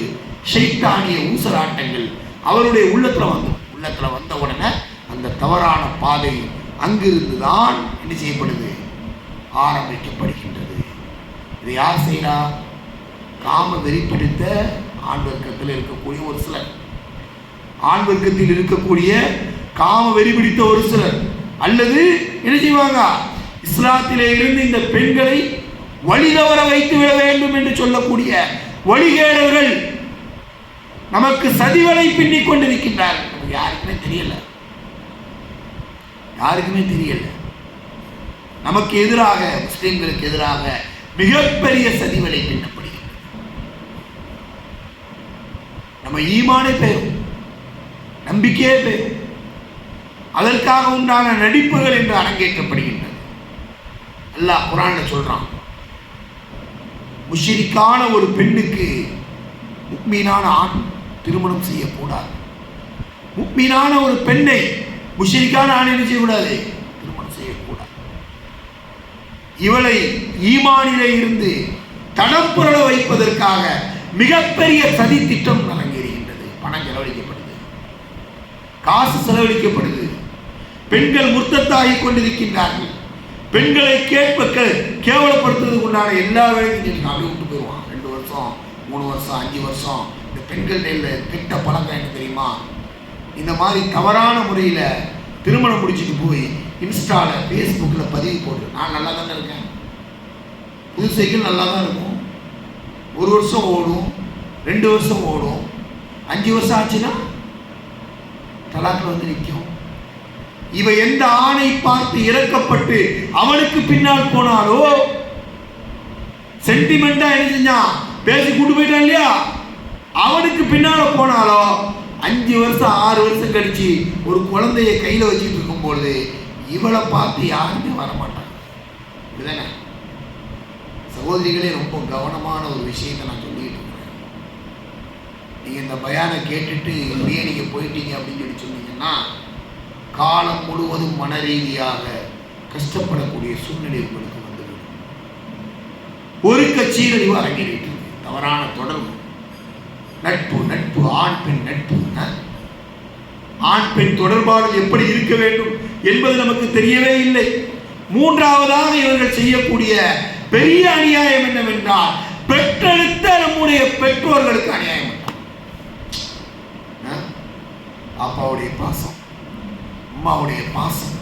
ஷைத்தானிய ஊசலாட்டங்கள் அவருடைய உள்ளத்தில் வந்த உடனே அந்த தவறான பாதை அங்கிருந்து தான் என்ன செய்யப்படுது? ஆரம்பிக்கப்படுகின்றது. இதை யார் செய்யறா? காம வெறி பிடித்த ஆண் வர்க்கத்தில் இருக்கக்கூடிய ஒரு சிலர், ஆண் வர்க்கத்தில் இருக்கக்கூடிய காம வெறி பிடித்த ஒரு சிலர், அல்லது என்ன செய்வாங்க? இஸ்லாத்திலே இருந்து இந்த பெண்களை வழிதவற வைத்து விட வேண்டும் என்று சொல்லக்கூடிய வழிகேடர்கள் நமக்கு சதிவலை பின்னிக் கொண்டிருக்கின்றார்கள். நமக்கு யாருக்குமே தெரியல, யாருக்குமே தெரியல. நமக்கு எதிராக, முஸ்லிம்களுக்கு எதிராக மிகப்பெரிய சதிவலை பின்னப்படுகிறது. நம்ம ஈமானே பெயரும், நம்பிக்கையே பெயரும். அதற்காக உண்டான நடிப்புகள் என்று அரங்கேற்றப்படுகின்றது. அல்லாஹ் குர்ஆன்ல சொல்றான், முஷ்ரிக்கான ஒரு பெண்ணுக்கு முக்மீனான ஆண் திருமணம் செய்யக்கூடாது. முக்மீனான ஒரு பெண்ணை முஷ்ரிக்கான ஆண் என்ன செய்யக்கூடாது? திருமணம் செய்யக்கூடாது. இவளை ஈமானிலே இருந்து தடப்புரள வைப்பதற்காக மிகப்பெரிய சதி திட்டம் அரங்கேறுகின்றது. பணம் செலவழிக்கப்படுது, காசு செலவழிக்கப்படுது. பெண்கள் முர்த்தத்தாகி கொண்டிருக்கின்றார்கள். பெண்களை கேவலப்படுத்துவதற்கு உண்டான எல்லா வேலையும் அப்படி விட்டு போயிடுவான். 2 வருஷம் 3 வருஷம் 5 வருஷம். இந்த பெண்கள் கெட்ட பழக்கம் என்ன தெரியுமா? இந்த மாதிரி தவறான முறையில் திருமணம் முடிச்சுட்டு போய் இன்ஸ்டாவில் ஃபேஸ்புக்கில் பதிவு போட்டு, நான் நல்லா தானே இருக்கேன், புது சைக்கிள் நல்லா தான் இருக்கும், 1 வருஷம் ஓடும், 2 வருஷம் ஓடும், 5 வருஷம் ஆச்சுன்னா தலாக்கில் வந்து நிற்கும். இவ எந்த ஆணை பார்த்து இறக்கப்பட்டு அவனுக்கு பின்னால் போனாலோ, சென்டிமெண்டா என்ன செஞ்சான், பேசி கூட்டு போயிட்டான் இல்லையா, அவனுக்கு பின்னால போனாலோ 5 வருஷம் 6 வருஷம் கழிச்சு ஒரு குழந்தைய கையில வச்சுட்டு இருக்கும் பொழுது இவளை பார்த்து யாருமே வரமாட்டாங்க. இதுதானே சகோதரிகளே? ரொம்ப கவனமான ஒரு விஷயத்தை நான் சொல்லிட்டு இருக்கிறேன். நீங்க இந்த பயானை கேட்டுட்டு இப்படியே நீங்க போயிட்டீங்க அப்படின்னு சொல்லி சொன்னீங்கன்னா காலம் முழுவதும் மன ரீதியாக கஷ்டப்படக்கூடிய சூழ்நிலை உங்களுக்கு வந்துவிடும். ஒரு கட்சியில் அரங்கேறிட்டு தவறான தொடர்பு, நட்பு, ஆண் பெண் நட்பு, ஆண் பெண் தொடர்பாடல் எப்படி இருக்க வேண்டும் என்பது நமக்கு தெரியவே இல்லை. மூன்றாவதாக இவர்கள் செய்யக்கூடிய பெரிய அநியாயம் என்னவென்றால், பெற்றெடுத்த நம்முடைய பெற்றோர்களுக்கு அநியாயம். அப்பாவுடைய பாசம், அம்மாவுடைய பாசம்,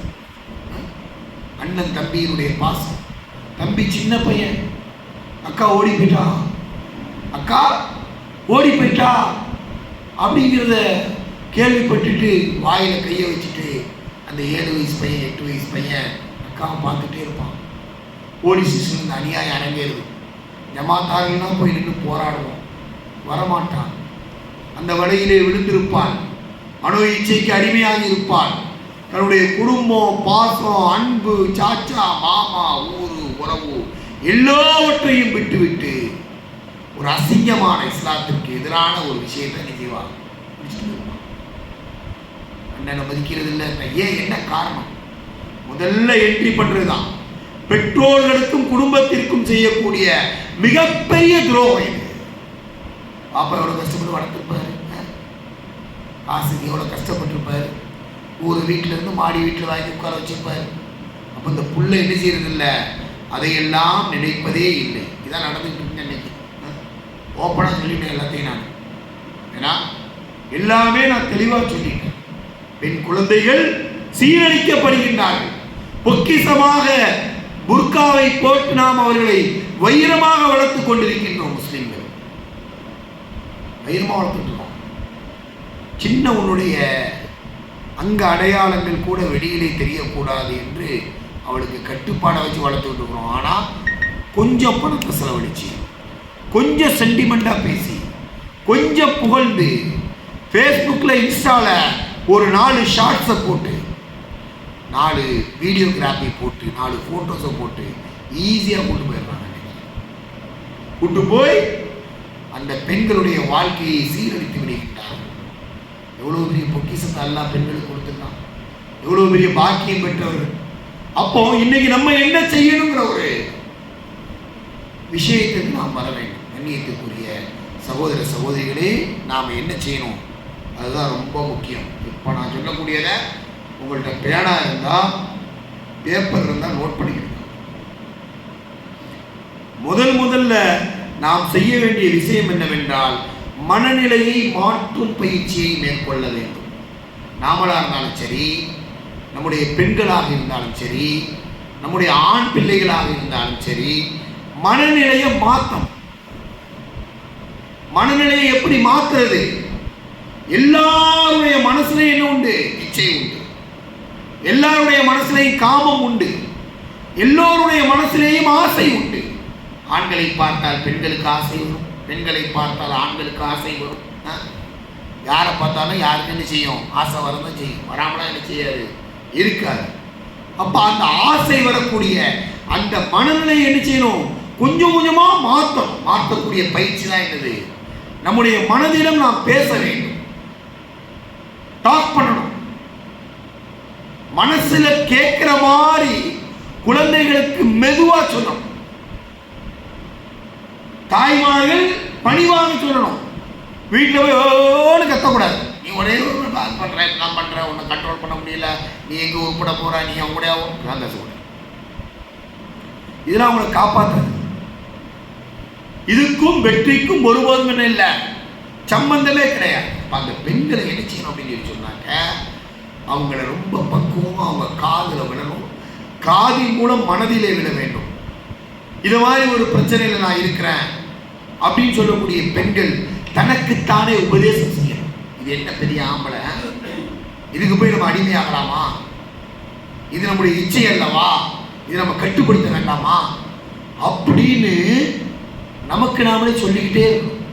அண்ணன் தம்பியினுடைய பாசம். தம்பி சின்ன பையன், அக்கா ஓடி போயிட்டா அப்படிங்கிறத கேள்விப்பட்டுட்டு வாயில கையை வச்சுட்டு அந்த 7 வயசு பையன் 8 வயசு பையன் அக்காவை பார்த்துட்டே இருப்பான். போலீஸ் ஸ்டேஷன் அநியாயம் அரங்கேறுது. ஜமாத்தார்கள்னா போய் நின்று போராடுவோம், வரமாட்டான். அந்த வலையிலே விழுந்திருப்பான், மனோ இச்சைக்கு அடிமையாகி இருப்பான். தன்னுடைய குடும்பம், பாசம், அன்பு, சாச்சா, மாமா, ஊரு, உறவு எல்லாவற்றையும் விட்டுவிட்டு ஒரு அசிங்கமான இஸ்லாத்திற்கு எதிரான ஒரு விஷயத்தை நினைவார். அண்ணனை மதிக்கிறது இல்லை. ஏன், என்ன காரணம்? முதல்ல என்ட்ரி பண்றதுதான் பெற்றோர்களுக்கும் குடும்பத்திற்கும் செய்யக்கூடிய மிகப்பெரிய துரோகம் இது. பாப்பா எவ்வளவு கஷ்டப்பட்டு வளர்த்துருப்பாரு, காசுக்கு எவ்வளவு கஷ்டப்பட்டிருப்பாரு, ஒரு வீட்டில இருந்து மாடி வீட்டில் வாங்கி உட்கார வச்சிருப்பாரு. அப்போ இந்த புள்ள என்ன செய்யறது இல்லை, அதையெல்லாம் நினைப்பதே இல்லை. இதான் நடந்துட்டு இருக்கு இன்னைக்கு. ஓப்பனாக சொல்லிட்டேன் எல்லாத்தையும் நான், ஏன்னா எல்லாமே நான் தெளிவாக சொல்லிட்டேன். பெண் குழந்தைகள் சீரழிக்கப்படுகின்றார்கள். பொக்கிசமாக புர்காவை போட்டு நாம் அவர்களை வைரமாக வளர்த்துக் கொண்டிருக்கின்றோம். முஸ்லிம்கள் வைரமாக வளர்த்துட்டு இருக்கோம். சின்ன உன்னுடைய அங்க அடையாளங்கள் கூட வெளியிலே தெரியக்கூடாது என்று அவளுக்கு கட்டுப்பாடை வச்சு வளர்த்துக்கிட்டு இருக்கிறோம். ஆனால் கொஞ்சம் பணத்தை செலவழிச்சு, கொஞ்சம் சென்டிமெண்டா பேசி, கொஞ்சம் புகழ்ந்து, ஃபேஸ்புக்கில் இன்ஸ்டாவில் ஒரு 4 ஷார்ட்ஸை போட்டு, 4 வீடியோகிராஃபி போட்டு, 4 ஃபோட்டோஸை போட்டு ஈஸியாக கொண்டு போயிடுறாங்க. கூட்டு போய் அந்த பெண்களுடைய வாழ்க்கையை சீரழித்து விடுகின்றார்கள். எவ்வளோ பெரிய பொக்கிஷத்தை எல்லாம் பெண்களுக்கு கொடுத்துருக்கான், எவ்வளோ பெரிய பாக்கியம் பெற்றவர்கள். அப்போ இன்னைக்கு நம்ம என்ன செய்யணுங்கிற ஒரு விஷயத்துக்கு நாம் வர வேண்டும். கண்ணியத்துக்குரிய சகோதர சகோதரிகளே, நாம் என்ன செய்யணும் அதுதான் ரொம்ப முக்கியம். இப்போ நான் சொல்லக்கூடியதை உங்கள்கிட்ட பேனா இருந்தால், பேப்பர் இருந்தால் நோட் பண்ணிக்கிறேன். முதல்ல நாம் செய்ய வேண்டிய விஷயம் என்னவென்றால், மனநிலையை மாற்றும் பயிற்சியை மேற்கொள்ள வேண்டும். நாமளாக இருந்தாலும் சரி, நம்முடைய பெண்களாக இருந்தாலும் சரி, நம்முடைய ஆண் பிள்ளைகளாக இருந்தாலும் சரி, மனநிலையை மாற்றணும். மனநிலையை எப்படி மாற்றுறது? எல்லாருடைய மனசுலையும் என்ன உண்டு? இச்சை உண்டு. எல்லாருடைய மனசுலையும் காமம் உண்டு. எல்லோருடைய மனசுலேயும் ஆசை உண்டு. ஆண்களை பார்த்தால் பெண்களுக்கு ஆசை வரும், பெண்களை பார்த்தால் ஆண்களுக்கு ஆசை வரும். யாரை பார்த்தாலும் யாருக்கு என்ன செய்யும்? ஆசை வரதான் செய்யும். வராமலாம் என்ன செய்யாது? இருக்காது. அப்ப அந்த ஆசை வரக்கூடிய அந்த மனநிலையை என்ன செய்யணும்? கொஞ்சம் கொஞ்சமா மாற்றணும். மாற்றக்கூடிய பயிற்சி தான் என்னது? நம்முடைய மனதிடம் நாம் பேச வேண்டும், டாக் பண்ணணும். மனசுல கேட்கிற மாதிரி குழந்தைகளுக்கு மெதுவா சொல்லணும். தாய்மார்கள் பணிவாக சொல்லணும். வீட்டில் போய் ஓன்னு கத்தக்கூடாது. நீ ஒரே ஒரு பண்ற, நான் பண்றேன், உன்னை கண்ட்ரோல் பண்ண முடியல, நீ எங்க உருப்பட போற, நீ அவங்க கூட பேசக்கூடாது. இதெல்லாம் அவங்களை காப்பாற்றாது. இதுக்கும் வெற்றிக்கும் ஒருபோதும் என்ன இல்லை, சம்பந்தமே கிடையாது. அந்த பெண்களை என்ன செய்யணும் அப்படின்னு சொன்னாங்க, அவங்கள ரொம்ப பக்குவமாக அவங்க காதில் விடணும். காதின் மூலம் மனதிலே விட வேண்டும். இது மாதிரி ஒரு பிரச்சனையில் நான் இருக்கிறேன் அப்படின்னு சொல்லக்கூடிய பெண்கள் தனக்குத்தானே உபதேசம் செய்யணும். இது என்ன பெரிய ஆம்பளை, இதுக்கு போய் நம்ம அடிமையாகலாமா? இது நம்முடைய இச்சை அல்லவா? இது நம்ம கட்டுப்படுத்த வேண்டாமா? அப்படின்னு நமக்கு நாமளே சொல்லிக்கிட்டே இருக்கணும்.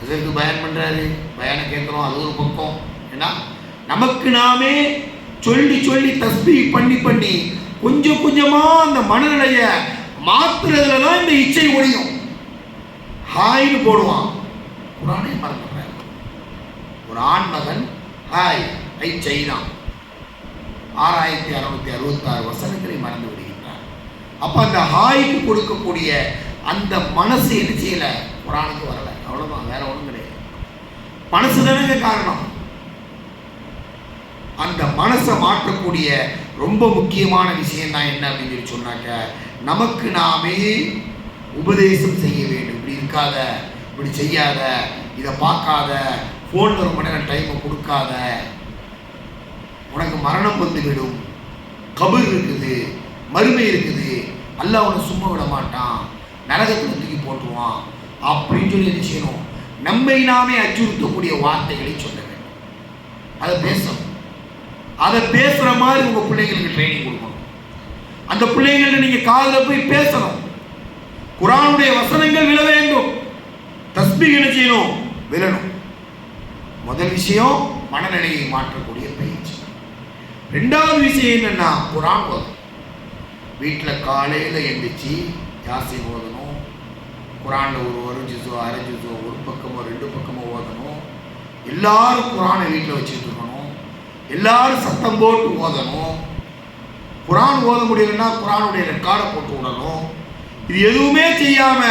அதற்கு பயன் பண்றாரு, பயனை கேட்கிறோம், அது ஒரு பக்கம். ஏன்னா நமக்கு நாமே சொல்லி சொல்லி தஸ்பீ பண்ணி பண்ணி கொஞ்சம் கொஞ்சமா அந்த மனநிலையை மாத்துறதுல தான் இந்த இச்சை ஒழியும். ஹாய்னு போடுவான், குரானே மறந்துடுறாரு. ஒரு ஆண்மகன் ஹாய் ஐ சைனா 6666 வசனங்களை மறந்து விடுகின்றார். அப்ப அந்த ஹாய்க்கு கொடுக்கக்கூடிய அந்த மனசு என்ன செய்யல? குரானுக்கு வரல. அவ்வளவுதான், வேற ஒன்றும் கிடையாது. மனசு தானே காரணம். அந்த மனசை மாற்றக்கூடிய ரொம்ப முக்கியமான விஷயம் தான் என்ன அப்படின்னு சொல்லி சொன்னாக்க, நமக்கு நாமே உபதேசம் செய்ய வேண்டும். இப்படி இருக்காத, இப்படி செய்யாத, இதை பார்க்காத, ஃபோனில் ரொம்ப நேரம் டைமை கொடுக்காத, உனக்கு மரணம் வந்துவிடும், கபர் இருக்குது, மறுமை இருக்குது, அல்லாஹ் உன்னை சும்மா விட மாட்டான், நரகத்தில் தூக்கி போட்டுருவான் அப்படின்னு சொல்லி என்ன செய்யணும்? நம்மை நாமே அச்சுறுத்தக்கூடிய வார்த்தைகளை சொல்ல வேண்டும். அதை பேசணும். அதை பேசுகிற மாதிரி உங்கள் பிள்ளைங்களுக்கு ட்ரைனிங் கொடுக்கணும். அந்த பிள்ளைங்கள்ட்ட நீங்கள் காதில் போய் பேசணும். குர்ஆனுடைய வசனங்கள் விழ வேண்டும். தஸ்பீஹ் என்ன செய்யணும்? விழணும். முதல் விஷயம் மனநிலையை மாற்றக்கூடிய பயிற்சி. ரெண்டாவது விஷயம் என்னன்னா, குர்ஆன் ஓதணும். வீட்டில் காலையில் எழுந்திரிச்சு யாசின் ஓதணும். குர்ஆனில் ஒரு ஜுஸோ, அரை ஜுஸோ, ஒரு பக்கமோ 2 பக்கமோ ஓதணும். எல்லாரும் குர்ஆனை வீட்டில் வச்சுட்டு இருக்கணும். எல்லாரும் சத்தம் போட்டு ஓதணும். குர்ஆன் ஓத முடியலன்னா குர்ஆனுடைய ரெக்கார்டை போட்டு விடணும். இது எதுவுமே செய்யாம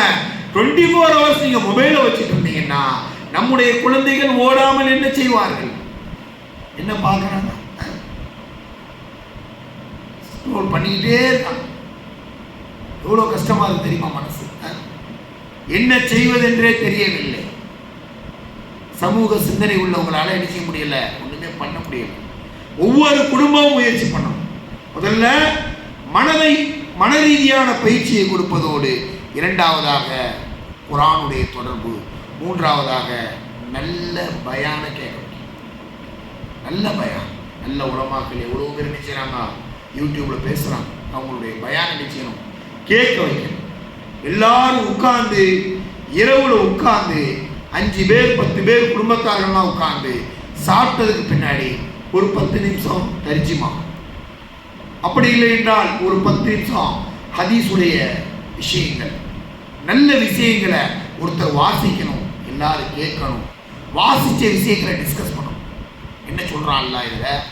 24 ஹவர்ஸ் நீங்க மொபைலை வச்சுட்டு இருந்தீங்கன்னா நம்முடைய குழந்தைகள் ஓடாமல் என்ன செய்வார்கள்? என்ன பார்க்கறாங்க? ஸ்க்ரோல் பண்ணிக்கிட்டே இருக்காங்க. எவ்வளவு கஷ்டமா இருக்கு தெரியுமா மனசு? என்ன செய்வதென்றே தெரியவில்லை. சமூக சிந்தனை உள்ளவங்களால என்ன செய்ய முடியல? ஒண்ணுமே பண்ண முடியல. ஒவ்வொரு குடும்பமும் முயற்சி பண்ணணும். முதல்ல மன ரீதியான பயிற்சியை கொடுப்பதோடு, இரண்டாவதாக குர்ஆனுடைய தொடர்பு, மூன்றாவதாக நல்ல பயான கேட்கணும். நல்ல பயான், நல்ல உலமாக்கள் எவ்வளோ பேர் என்ன செய்கிறாங்க, யூடியூப்ல பேசுகிறாங்க. அவங்களுடைய பயான் என்ன செய்யணும், கேட்க வைக்கணும். எல்லாரும் உட்கார்ந்து இரவுல உட்கார்ந்து 5 பேர் 10 பேர் குடும்பத்தார்கள்லாம் உட்கார்ந்து சாப்பிட்டதுக்கு பின்னாடி ஒரு 10 நிமிஷம் தரிஜிமா, அப்படி இல்லை என்றால் ஒரு 10 நிமிஷம் ஹதீஸுடைய விஷயங்கள், நல்ல விஷயங்களை ஒருத்தர் வாசிக்கணும், எல்லாரும் கேட்கணும். வாசிச்ச விஷயங்களை டிஸ்கஸ் பண்ணணும். என்ன சொல்றான் அல்லாஹ், இதில்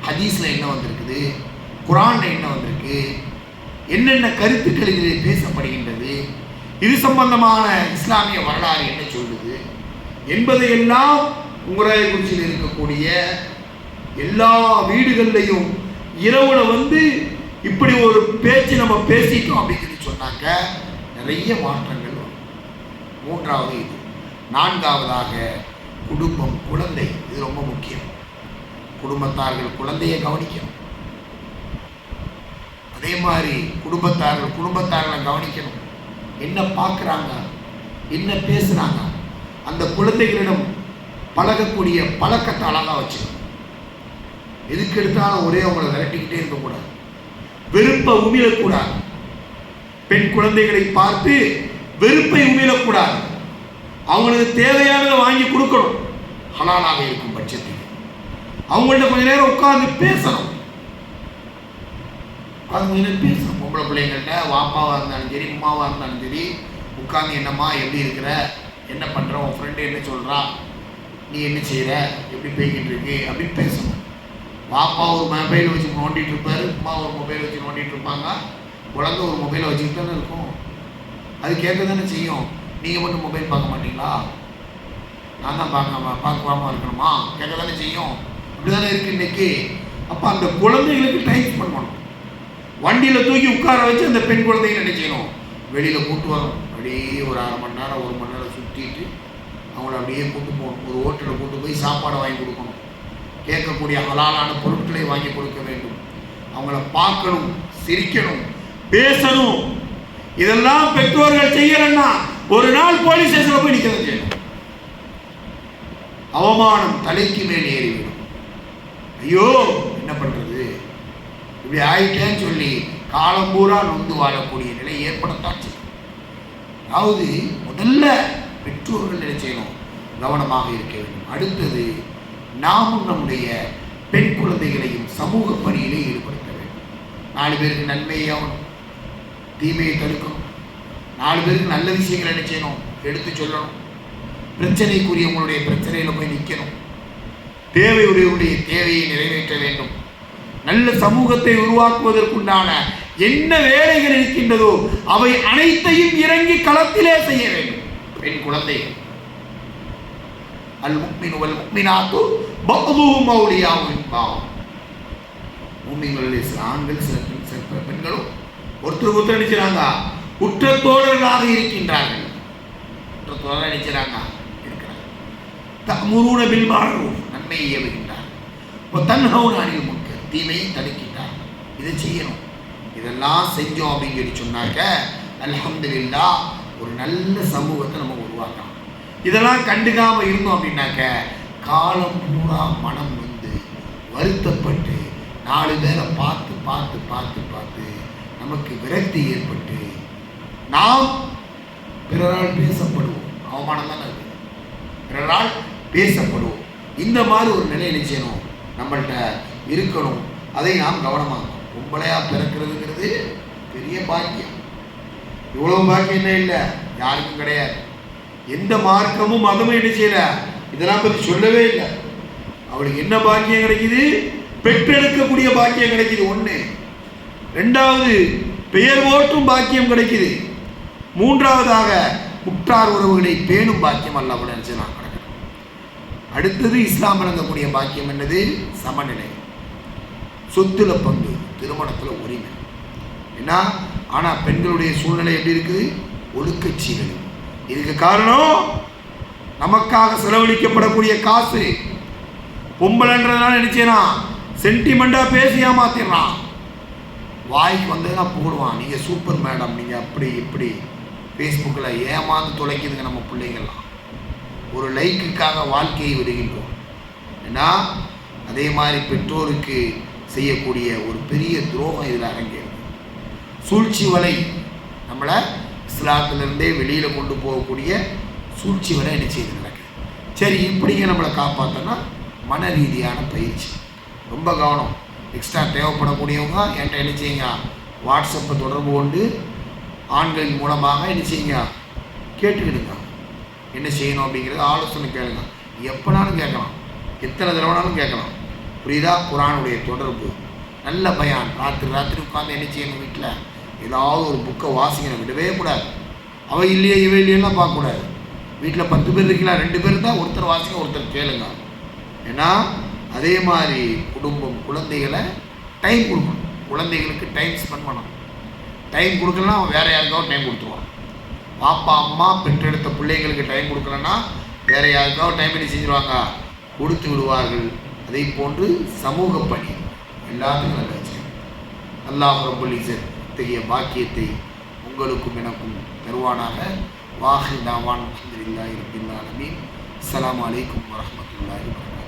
ஹதீஸ்ல என்ன வந்திருக்குது, குர்ஆன்ல என்ன வந்திருக்கு, என்னென்ன கருத்துக்கள் இதில் பேசப்படுகின்றது, இது சம்பந்தமான இஸ்லாமிய வரலாறு என்ன சொல்லுது என்பதையெல்லாம் உங்கராயக்குறிச்சியில் இருக்கக்கூடிய எல்லா வீடுகள்லையும் இரவுல இப்படி ஒரு பேச்சு நம்ம பேசிட்டோம் அப்படின்னு சொன்னாக்க நிறைய மாற்றங்கள் வரும். மூன்றாவது இது. நான்காவதாக குடும்பம், குழந்தை. இது ரொம்ப முக்கியம். குடும்பத்தார்கள் குழந்தையை கவனிக்கணும். அதே மாதிரி குடும்பத்தார்களை கவனிக்கணும். என்ன பார்க்குறாங்க, என்ன பேசுகிறாங்க, அந்த குழந்தைகளிடம் பழகக்கூடிய பழக்கத்தை அழகாக வச்சுக்கணும். எதுக்கு எடுத்தாலும் ஒரே அவங்களை விரட்டிக்கிட்டே இருக்கக்கூடாது, வெறுப்பை உமிழக்கூடாது. பெண் குழந்தைகளை பார்த்து வெறுப்பை உமிழக்கூடாது. அவங்களுக்கு தேவையானதை வாங்கி கொடுக்கணும், ஹலாலாக இருக்கும் பட்சத்தில். அவங்கள்ட்ட கொஞ்ச நேரம் உட்கார்ந்து பேசணும். பேசணும். பொம்பளை பிள்ளைங்கள்ட்ட வாப்பாவாக இருந்தாலும் சரி, உமாவாக இருந்தாலும் சரி, உட்காந்து என்னம்மா எப்படி இருக்கிற, என்ன பண்ணுற, உன் ஃப்ரெண்டு என்ன சொல்கிறா, நீ என்ன செய்கிற, எப்படி போய்கிட்டு இருக்கு அப்படின்னு பேசணும். வாப்பா ஒரு மொபைல் வச்சு நோண்டிட்டு இருப்பார், உமா ஒரு மொபைல் வச்சு நோண்டிட்டு இருப்பாங்க, குழந்தை ஒரு மொபைலை வச்சுக்கிட்டு தானே இருக்கும். அது கேட்க தானே செய்யும். நீங்கள் மட்டும் மொபைல் பார்க்க மாட்டீங்களா, நான் தான் பார்க்காம இருக்கணுமா, கேட்க தானே செய்யும். அப்படி தானே இருக்குது இன்னைக்கு. அப்போ அந்த குழந்தைகளுக்கு டைம் பண்ணணும். வண்டியில் தூக்கி உட்கார வச்சு அந்த பெண் குழந்தைகள் என்ன செய்யணும், வெளியில் கூட்டு வரணும். அப்படியே ஒரு 1/2 மணி நேரம் 1 மணி நேரம் சுற்றிட்டு அவங்கள அப்படியே கூட்டு போகணும். ஒரு ஹோட்டலில் கூட்டு போய் சாப்பாடை வாங்கி கொடுக்கணும். கேட்கக்கூடிய ஹலாலான பொருட்களை வாங்கி கொடுக்க வேண்டும். அவங்கள பார்க்கணும், சிரிக்கணும், பேசணும். இதெல்லாம் பெற்றோர்கள் செய்யலன்னா ஒரு நாள் போலீஸ் ஸ்டேஷனில் போய் நிற்க செய்யணும். அவமானம் தலைக்கு மேல் ஏறிவிடும். ஐயோ என்ன பண்றது, இப்படி ஆயிட்டேன்னு சொல்லி காலம் பூரா நொந்து வாழக்கூடிய நிலை ஏற்படத்தான் செய்யும். அதாவது முதல்ல பெற்றோர்கள் என்ன செய்யணும், கவனமாக இருக்க வேண்டும். அடுத்தது நாமும் நம்முடைய பெண் குழந்தைகளையும் சமூக பணியிலே ஈடுபடுத்த வேண்டும். 4 பேருக்கு நன்மையாகணும், தீமையை தடுக்கணும். 4 பேருக்கு நல்ல விஷயங்களை என்ன செய்யணும், எடுத்து சொல்லணும். பிரச்சனைக்குரியவங்களுடைய பிரச்சனையில் போய் நிற்கணும். தேவையுடையவருடைய தேவையை நிறைவேற்ற வேண்டும். நல்ல சமூகத்தை உருவாக்குவதற்குண்டான என்ன வேலைகள் இருக்கின்றதோ அவை அனைத்தையும் இறங்கி களத்திலே செய்ய வேண்டும். பெண் குழந்தைகள் அல்-முஃமினு வல்-முஃமினாத்து பஅதுஹும் அவுலியாஉ பஅத். முஃமின்களுடைய சில ஆண்கள் சில பெண்களும் ஒருத்தர் நினைச்சாங்க குற்றத்தோழர்களாக இருக்கின்றார்கள். குற்றத்தோழர் நினைச்சாங்க இருக்கிறாங்க. தஅமுரூன பில் மஅரூஃப், நன்மையை ஏவுகின்றார்கள். வ தன்ஹவுன அனில் முன்கர், தீமையை தடுக்கின்றார்கள். இதை செய்யணும். இதெல்லாம் செஞ்சோம் அப்படின்னு சொல்லி சொன்னாக்க அல்ஹம்துலில்லாஹ் ஒரு நல்ல சமூகத்தை நம்ம உருவாக்கலாம். இதெல்லாம் கண்டுக்காம இருந்தோம் அப்படின்னாக்க காலம் பூரா மனம் வருத்தப்பட்டு 4 பேரை பார்த்து பார்த்து பார்த்து பார்த்து நமக்கு விரக்தி ஏற்பட்டு நாம் பிறரால் பேசப்படுவோம். அவமானம் தான் அது, பிறரால் பேசப்படுவோம். இந்த மாதிரி ஒரு நிலையை செய்யணும், நம்மள்கிட்ட இருக்கணும். அதை நாம் கவனமாகணும். பொம்பளையா பிறக்கிறதுங்கிறது பெரிய பாக்கியம். இவ்வளவு பாக்கியம் என்ன இல்லை, யாருக்கும் கிடையாது. எந்த மார்க்கமும் மதமும் என்ன செய்யல, இதெல்லாம் பற்றி சொல்லவே இல்லை. அவளுக்கு என்ன பாக்கியம் கிடைக்குது, பெற்றெடுக்கக்கூடிய பாக்கியம் கிடைக்குது. 1. 2வது பெயர் போற்றும் பாக்கியம் கிடைக்குது. 3வதாக உற்றார் உறவுகளை பேணும் பாக்கியம் அல்ல கூட நினைச்சு நான் கிடக்கிறேன். அடுத்தது இஸ்லாம் வழங்கக்கூடிய பாக்கியம் என்னது, சமநிலை, சொத்துல பங்கு, திருமணத்துல உரிமை. ஏன்னா ஆனா பெண்களுடைய சூழ்நிலை எப்படி இருக்குது, ஒழுக்கச்சீரழி. இதுக்கு காரணம் நமக்காக செலவழிக்கப்படக்கூடிய காசு. பொம்பளைன்றதுனால நினைச்சேனா சென்டிமெண்ட்டாக பேசி ஏமாத்திடுறான். வாய்க்கு வந்ததுன்னா போடுவான், நீங்கள் சூப்பர் மேடம், நீங்கள் அப்படி இப்படி. ஃபேஸ்புக்கில் ஏமாந்து தொலைக்குதுங்க நம்ம பிள்ளைங்கள்லாம். ஒரு லைக்குக்காக வாழ்க்கையை விடுகின்றோம். ஏன்னா அதே மாதிரி பெற்றோருக்கு செய்யக்கூடிய ஒரு பெரிய துரோகம் இதில் அரங்கேறுது. சூழ்ச்சி வலை, நம்மளை இஸ்லாத்திலிருந்தே வெளியில் கொண்டு போகக்கூடிய சூழ்ச்சி வலை என்ன செய்து நடக்குது. சரி, இப்படிங்க நம்மளை காப்பாற்றோன்னா மன ரீதியான பயிற்சி ரொம்ப கவனம். எக்ஸ்ட்ரா தேவைப்படக்கூடியவங்க என்கிட்ட என்ன செய்யுங்க, வாட்ஸ்அப்பை தொடர்பு கொண்டு ஆண்களின் மூலமாக என்ன செய்யுங்க, கேட்டுக்கிடுங்க. என்ன செய்யணும் அப்படிங்கிறது ஆலோசனை கேளுங்க. எப்போனாலும் கேட்கலாம், எத்தனை தடவைனாலும் கேட்கலாம். புரியுதா? குரானுடைய தொடர்பு, நல்ல பயான். ராத்திரி உட்காந்து என்ன செய்யணும், வீட்டில் ஏதாவது ஒரு புக்கை வாசிக்கணும், விடவே கூடாது. அவை இல்லையே இவை இல்லையெல்லாம் பார்க்கக்கூடாது. வீட்டில் 10 பேர் இருக்கலாம், 2 பேர் தான், ஒருத்தர் வாசிக்க ஒருத்தர் கேளுங்க. ஏன்னா அதே மாதிரி குடும்பம், குழந்தைகளை டைம் கொடுக்கணும். குழந்தைகளுக்கு டைம் ஸ்பெண்ட் பண்ணணும். டைம் கொடுக்கலன்னா அவன் வேறு யாருக்காவது டைம் கொடுத்துருவான். பாப்பா அம்மா பெற்றெடுத்த பிள்ளைங்களுக்கு டைம் கொடுக்கலன்னா வேறு யாருக்காவது டைம் பண்ணி செஞ்சுருவாங்க, கொடுத்து விடுவார்கள். அதை போன்று சமூக பணி எல்லாத்துக்கும் நல்ல விஷயம். அல்லாஹ் ரப்புல் இஸ்ஸத் இத்தகைய பாக்கியத்தை உங்களுக்கும் எனக்கும் தருவானாக. வாஹிர் தாவான் அல்ஹம்துலில்லாஹி ரப்பில் ஆலமீன். அஸ்ஸலாமு அலைக்கும் வரஹ்மத்துல்லாஹி வபரகாத்துஹு.